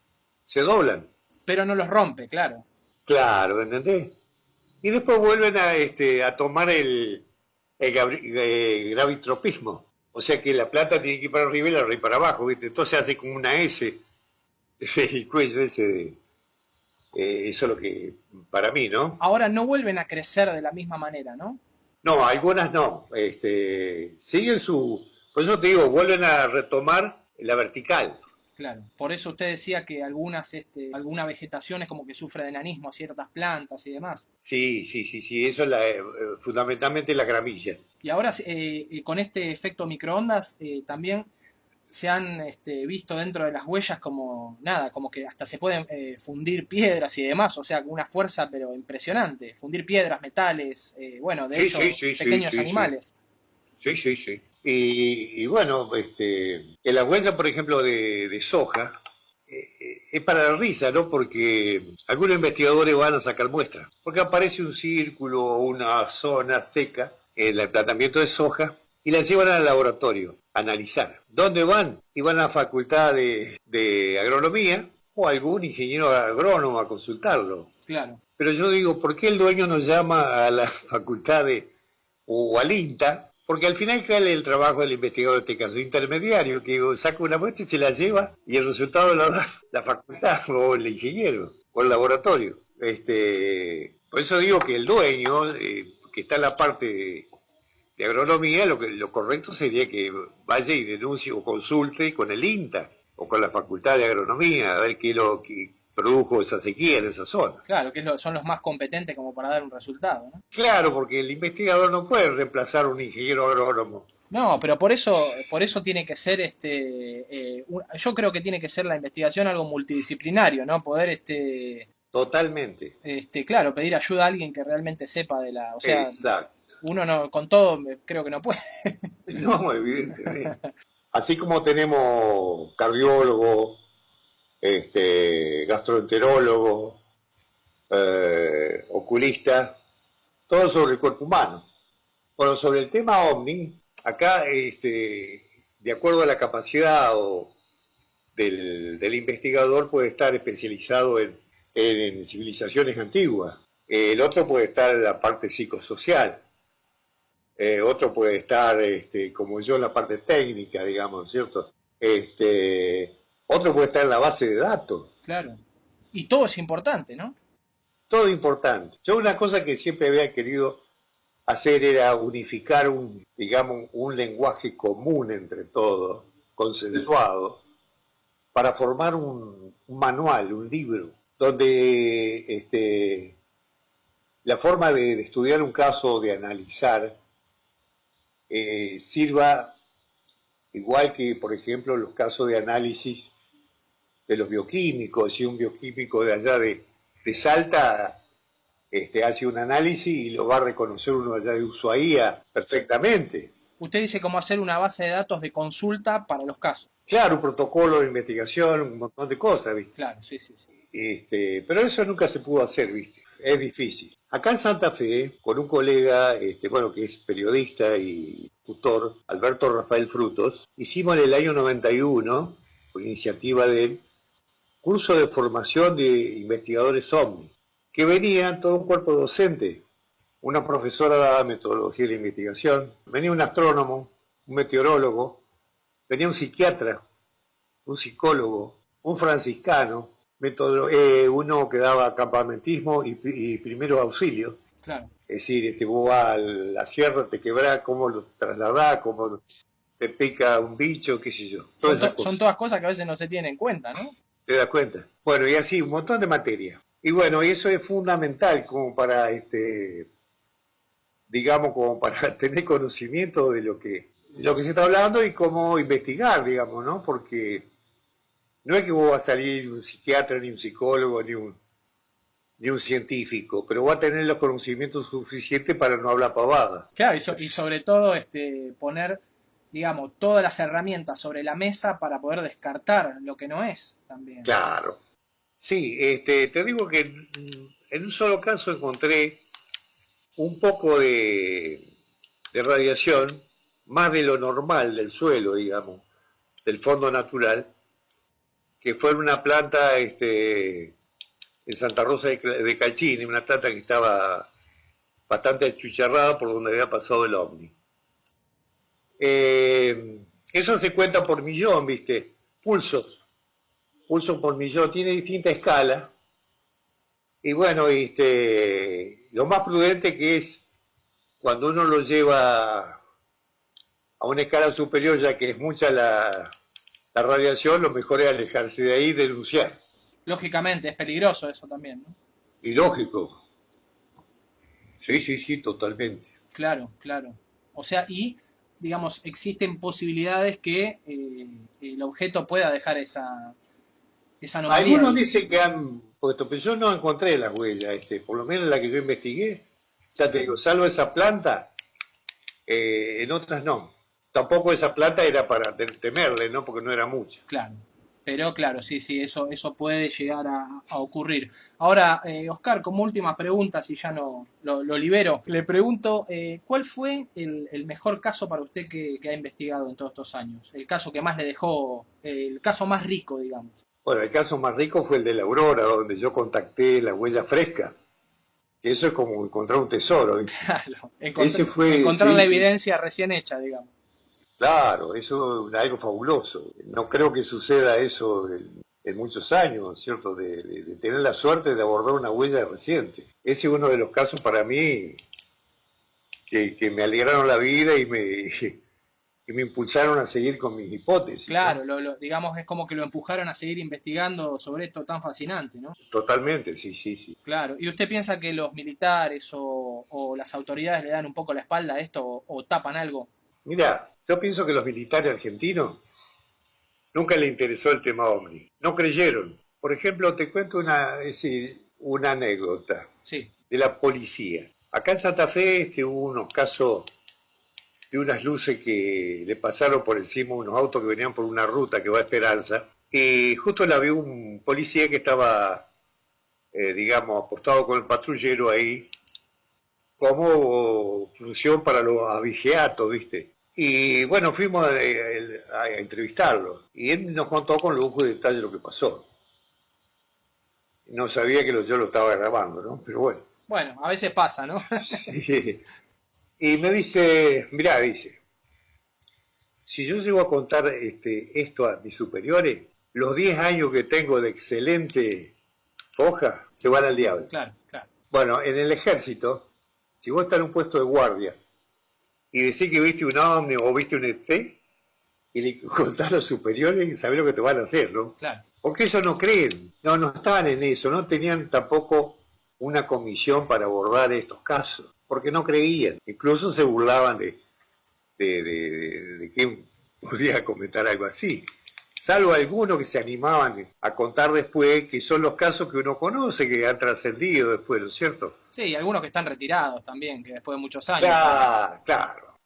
se doblan. Pero no los rompe, claro. Claro, ¿entendés? Y después vuelven a tomar el gravitropismo. O sea que la plata tiene que ir para arriba y la arriba para abajo, ¿viste? Entonces hace como una S, el cuello ese eso es lo que, para mí, ¿no? Ahora no vuelven a crecer de la misma manera, ¿no? No, algunas no. Siguen por eso te digo, vuelven a retomar la vertical. Claro. Por eso usted decía que alguna vegetación es como que sufre de enanismo, ciertas plantas y demás. Sí, sí, sí, sí, eso es fundamentalmente la gramilla. Y ahora con este efecto microondas también se han visto dentro de las huellas como nada, como que hasta se pueden fundir piedras y demás, o sea, con una fuerza pero impresionante, fundir piedras, metales, bueno, de hecho, pequeños animales. Sí, sí, sí. Y bueno, en la huella, por ejemplo, de soja, es para la risa, ¿no? Porque algunos investigadores van a sacar muestras, porque aparece un círculo o una zona seca en el tratamiento de soja y la llevan al laboratorio a analizar. ¿Dónde van? Y van a la facultad de agronomía o algún ingeniero agrónomo a consultarlo. Claro. Pero yo digo, ¿por qué el dueño nos llama a la facultad o al INTA Porque al final cae el trabajo del investigador, en este caso intermediario, que saca una muestra y se la lleva y el resultado lo da la facultad o el ingeniero o el laboratorio. Por eso digo que el dueño, que está en la parte de agronomía, lo correcto sería que vaya y denuncie o consulte con el INTA o con la facultad de agronomía a ver qué es lo que produjo esa sequía en esa zona. Claro, que son los más competentes como para dar un resultado, ¿no? Claro, porque el investigador no puede reemplazar a un ingeniero agrónomo. No, pero por eso tiene que ser yo creo que tiene que ser la investigación algo multidisciplinario, ¿no? Poder Totalmente. claro, pedir ayuda a alguien que realmente sepa o sea, Exacto. uno no, con todo creo que no puede. No, evidentemente. Así como tenemos cardiólogo, gastroenterólogo, oculista, todo sobre el cuerpo humano. Bueno, sobre el tema OVNI, acá, de acuerdo a la capacidad del investigador, puede estar especializado en civilizaciones antiguas. El otro puede estar en la parte psicosocial. Otro puede estar, como yo, en la parte técnica, digamos, ¿cierto? Otro puede estar en la base de datos. Claro. Y todo es importante, ¿no? Todo importante. Yo una cosa que siempre había querido hacer era unificar digamos, un lenguaje común entre todos, consensuado, para formar un manual, un libro, donde la forma de estudiar un caso, de analizar, sirva igual que, por ejemplo, los casos de análisis de los bioquímicos. Si un bioquímico de allá de Salta hace un análisis y lo va a reconocer uno allá de Ushuaia perfectamente. Usted dice cómo hacer una base de datos de consulta para los casos. Claro, un protocolo de investigación, un montón de cosas, ¿viste? Claro, sí, sí, sí. Pero eso nunca se pudo hacer, ¿viste? Es difícil. Acá en Santa Fe, con un colega, bueno, que es periodista y tutor, Alberto Rafael Frutos, hicimos en el año 91, por iniciativa de él, curso de formación de investigadores OVNI, que venían todo un cuerpo docente. Una profesora daba metodología de la investigación, venía un astrónomo, un meteorólogo, venía un psiquiatra, un psicólogo, un franciscano, uno que daba campamentismo y primeros auxilios. Claro. Es decir, vos vas a la sierra, te quebrás, cómo lo trasladás, cómo te pica un bicho, qué sé yo. Son todas cosas que a veces no se tienen en cuenta, ¿no? ¿Te das cuenta? Bueno, y así, un montón de materia. Y bueno, y eso es fundamental como para, digamos, como para tener conocimiento de lo que se está hablando y cómo investigar, digamos, ¿no? Porque no es que vos vas a salir un psiquiatra, ni un psicólogo, ni un científico, pero va a tener los conocimientos suficientes para no hablar pavada. Claro, y sobre todo poner, digamos, todas las herramientas sobre la mesa para poder descartar lo que no es también. Claro. Sí, te digo que en un solo caso encontré un poco de radiación, más de lo normal del suelo, digamos, del fondo natural, que fue en una planta en Santa Rosa de Cachín, una planta que estaba bastante achucharrada por donde había pasado el ovni. Eso se cuenta por millón, ¿viste? Pulsos por millón, tiene distinta escala. Y bueno, lo más prudente que es cuando uno lo lleva a una escala superior, ya que es mucha la radiación, lo mejor es alejarse de ahí y denunciar. Lógicamente, es peligroso eso también, ¿no? Y lógico. Sí, totalmente. Claro, claro. O sea, y, digamos, existen posibilidades que el objeto pueda dejar esa anomalía. Algunos dicen que han puesto, pero yo no encontré las huellas, por lo menos la que yo investigué, ya te digo, salvo esa planta, en otras no. Tampoco esa planta era para temerle, ¿no? Porque no era mucha. Claro. Pero claro, sí, eso puede llegar a ocurrir. Ahora, Oscar, como última pregunta, si ya no lo libero, le pregunto, ¿cuál fue el mejor caso para usted que ha investigado en todos estos años? El caso que más le dejó, el caso más rico, digamos. Bueno, el caso más rico fue el de la Aurora, donde yo contacté la huella fresca. que eso es como encontrar un tesoro, ¿viste? Claro, Ese fue, encontrar sí, la sí, evidencia recién hecha, digamos. claro, eso es algo fabuloso. No creo que suceda eso en muchos años, ¿cierto? De tener la suerte de abordar una huella reciente. Ese es uno de los casos para mí que me alegraron la vida y me impulsaron a seguir con mis hipótesis, ¿no? Claro, digamos, es como que lo empujaron a seguir investigando sobre esto tan fascinante, ¿no? Totalmente, sí, sí, sí. Claro. ¿Y usted piensa que los militares o las autoridades le dan un poco la espalda a esto o tapan algo? Mira, yo pienso que los militares argentinos nunca les interesó el tema OVNI. No creyeron. Por ejemplo, te cuento una anécdota Sí, de la policía. Acá en Santa Fe hubo unos casos de unas luces que le pasaron por encima unos autos que venían por una ruta que va a Esperanza. Y justo la vio un policía que estaba, digamos, apostado con el patrullero ahí, como función para los abigeatos, ¿viste? Y bueno, fuimos a entrevistarlo. Y él nos contó con lujo de detalle lo que pasó. No sabía que yo lo estaba grabando, ¿no? Pero bueno. bueno, a veces pasa, ¿no? Sí. Y me dice, mirá, dice, si yo llego a contar esto a mis superiores, los 10 años que tengo de excelente hoja se van al diablo. Claro, claro. Bueno, en el ejército, si vos estás en un puesto de guardia y decís que viste un ovni o viste un ET, y le contás a los superiores y sabés lo que te van a hacer, ¿no? Claro. Porque ellos no creen, no estaban en eso, no tenían tampoco una comisión para abordar estos casos, porque no creían, incluso se burlaban de quién podía comentar algo así, salvo algunos que se animaban a contar después, que son los casos que uno conoce, que han trascendido después, ¿no es cierto? Sí, y algunos que están retirados también, que después de muchos años salen. Claro, claro.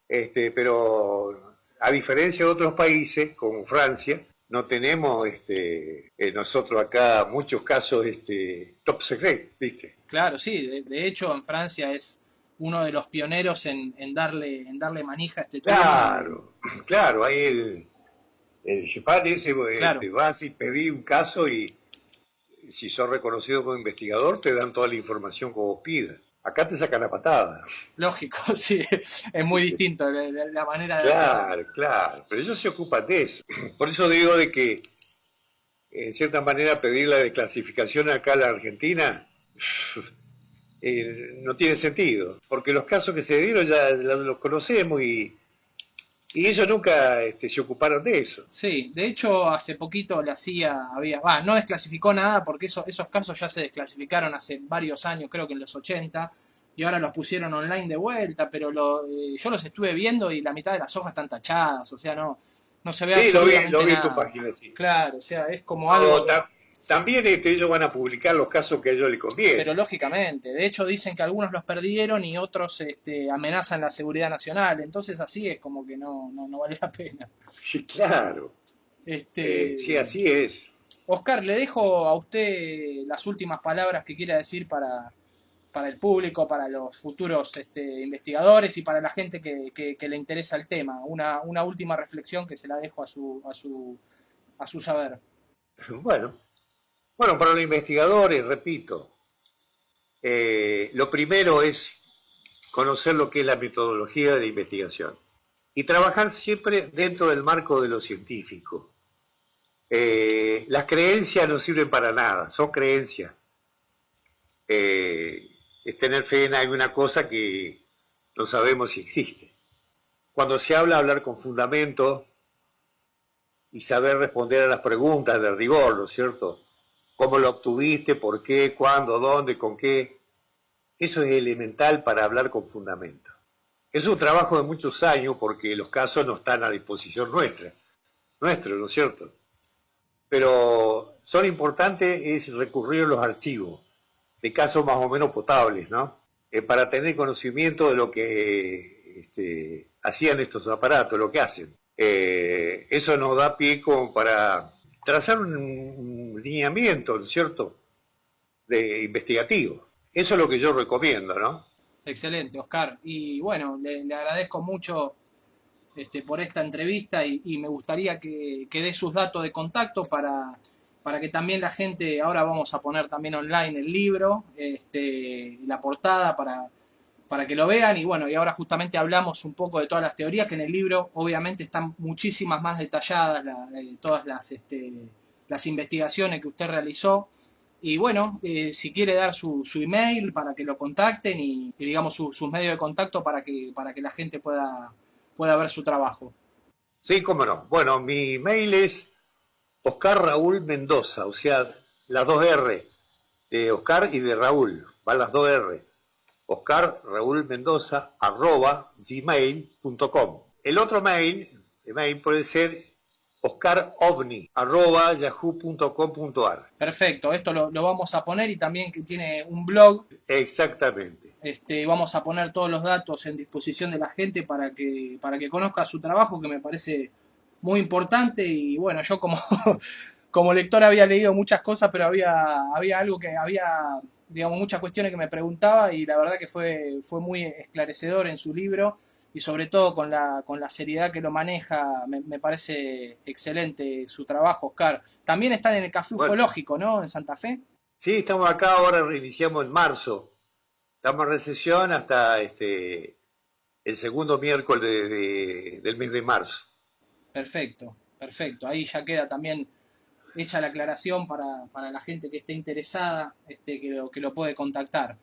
Pero a diferencia de otros países, como Francia, no tenemos nosotros acá muchos casos top secret, ¿viste? Claro, sí, de hecho en Francia es uno de los pioneros en darle manija a este tema y Claro, claro, ahí el Chepal ese, claro, vas y pedís un caso y si sos reconocido como investigador te dan toda la información que vos pidas. Acá te sacan la patada. lógico, sí, es muy distinto la manera de hacerlo. Claro, claro, pero ellos se ocupan de eso. Por eso digo de que en cierta manera pedir la desclasificación acá a la Argentina no tiene sentido, porque los casos que se dieron ya los conocemos y ellos nunca se ocuparon de eso. Sí, de hecho hace poquito la CIA no desclasificó nada porque esos casos ya se desclasificaron hace varios años, creo que en los 80, y ahora los pusieron online de vuelta, pero yo los estuve viendo y la mitad de las hojas están tachadas, o sea, no se ve Sí, lo absolutamente vi en tu nada. página, sí. Claro, o sea, es como algo. No, también ellos van a publicar los casos que a ellos les Pero conviene. lógicamente, de hecho dicen que algunos los perdieron y otros amenazan la seguridad nacional, entonces así es como que no vale la pena. Sí, claro. Sí, Este, así es. Oscar, le dejo a usted las últimas palabras que quiera decir para el público, para los futuros investigadores y para la gente que le interesa el tema. Una última reflexión que se la dejo a su saber. Bueno, bueno, para los investigadores, repito, lo primero es conocer lo que es la metodología de la investigación y trabajar siempre dentro del marco de lo científico. Las creencias no sirven para nada, son creencias. Es tener fe en alguna cosa que no sabemos si existe. Cuando se hablar con fundamento y saber responder a las preguntas de rigor, ¿no es cierto? ¿Cómo lo obtuviste? ¿Por qué? ¿Cuándo? ¿Dónde? ¿Con qué? Eso es elemental para hablar con fundamento. Es un trabajo de muchos años porque los casos no están a disposición nuestro, ¿no es cierto? Pero son importantes es recurrir a los archivos de casos más o menos potables, ¿no? Para tener conocimiento de lo que hacían estos aparatos, lo que hacen. Eso nos da pie como para trazar un lineamiento, ¿no es cierto?, de investigativo. Eso es lo que yo recomiendo, ¿no? Excelente, Oscar. Y bueno, le agradezco mucho por esta entrevista y me gustaría que dé sus datos de contacto para para que también la gente, ahora vamos a poner también online el libro, la portada para que lo vean. Y bueno, y ahora justamente hablamos un poco de todas las teorías, que en el libro obviamente están muchísimas más detalladas todas las investigaciones que usted realizó. Y bueno, si quiere dar su email para que lo contacten y digamos sus medios de contacto para que la gente pueda ver su trabajo. Sí, cómo no. Bueno, mi mail es Oscar Raúl Mendoza, o sea, las dos R, de Oscar y de Raúl, van las dos R. Oscar Raúl Mendoza, @gmail.com. El otro mail, puede ser oscarovni, @yahoo.com.ar. Perfecto, esto lo vamos a poner y también que tiene un blog. Exactamente. Vamos a poner todos los datos en disposición de la gente para que conozca su trabajo, que me parece muy importante. Y bueno, yo como, como lector había leído muchas cosas, pero había algo que había, digamos, muchas cuestiones que me preguntaba, y la verdad que fue muy esclarecedor en su libro, y sobre todo con la seriedad que lo maneja. Me parece excelente su trabajo, Oscar. También están en el Café Bueno, Ufológico, ¿no? En Santa Fe. sí, estamos acá, ahora reiniciamos en marzo. Estamos en recesión hasta el segundo miércoles del mes de marzo. Perfecto, perfecto. Ahí ya queda también hecha la aclaración para la gente que esté interesada, que lo puede contactar.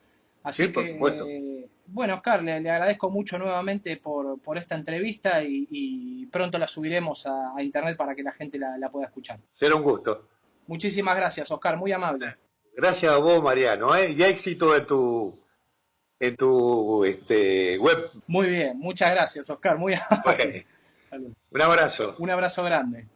Sí, Así por supuesto. que, bueno, Oscar, le agradezco mucho nuevamente por esta entrevista, y pronto la subiremos a internet para que la gente la pueda escuchar. Será un gusto. Muchísimas gracias, Oscar, muy amable. Gracias a vos, Mariano, y éxito en tu web. Muy bien, muchas gracias, Oscar, muy amable. Bueno, un abrazo. Un abrazo grande.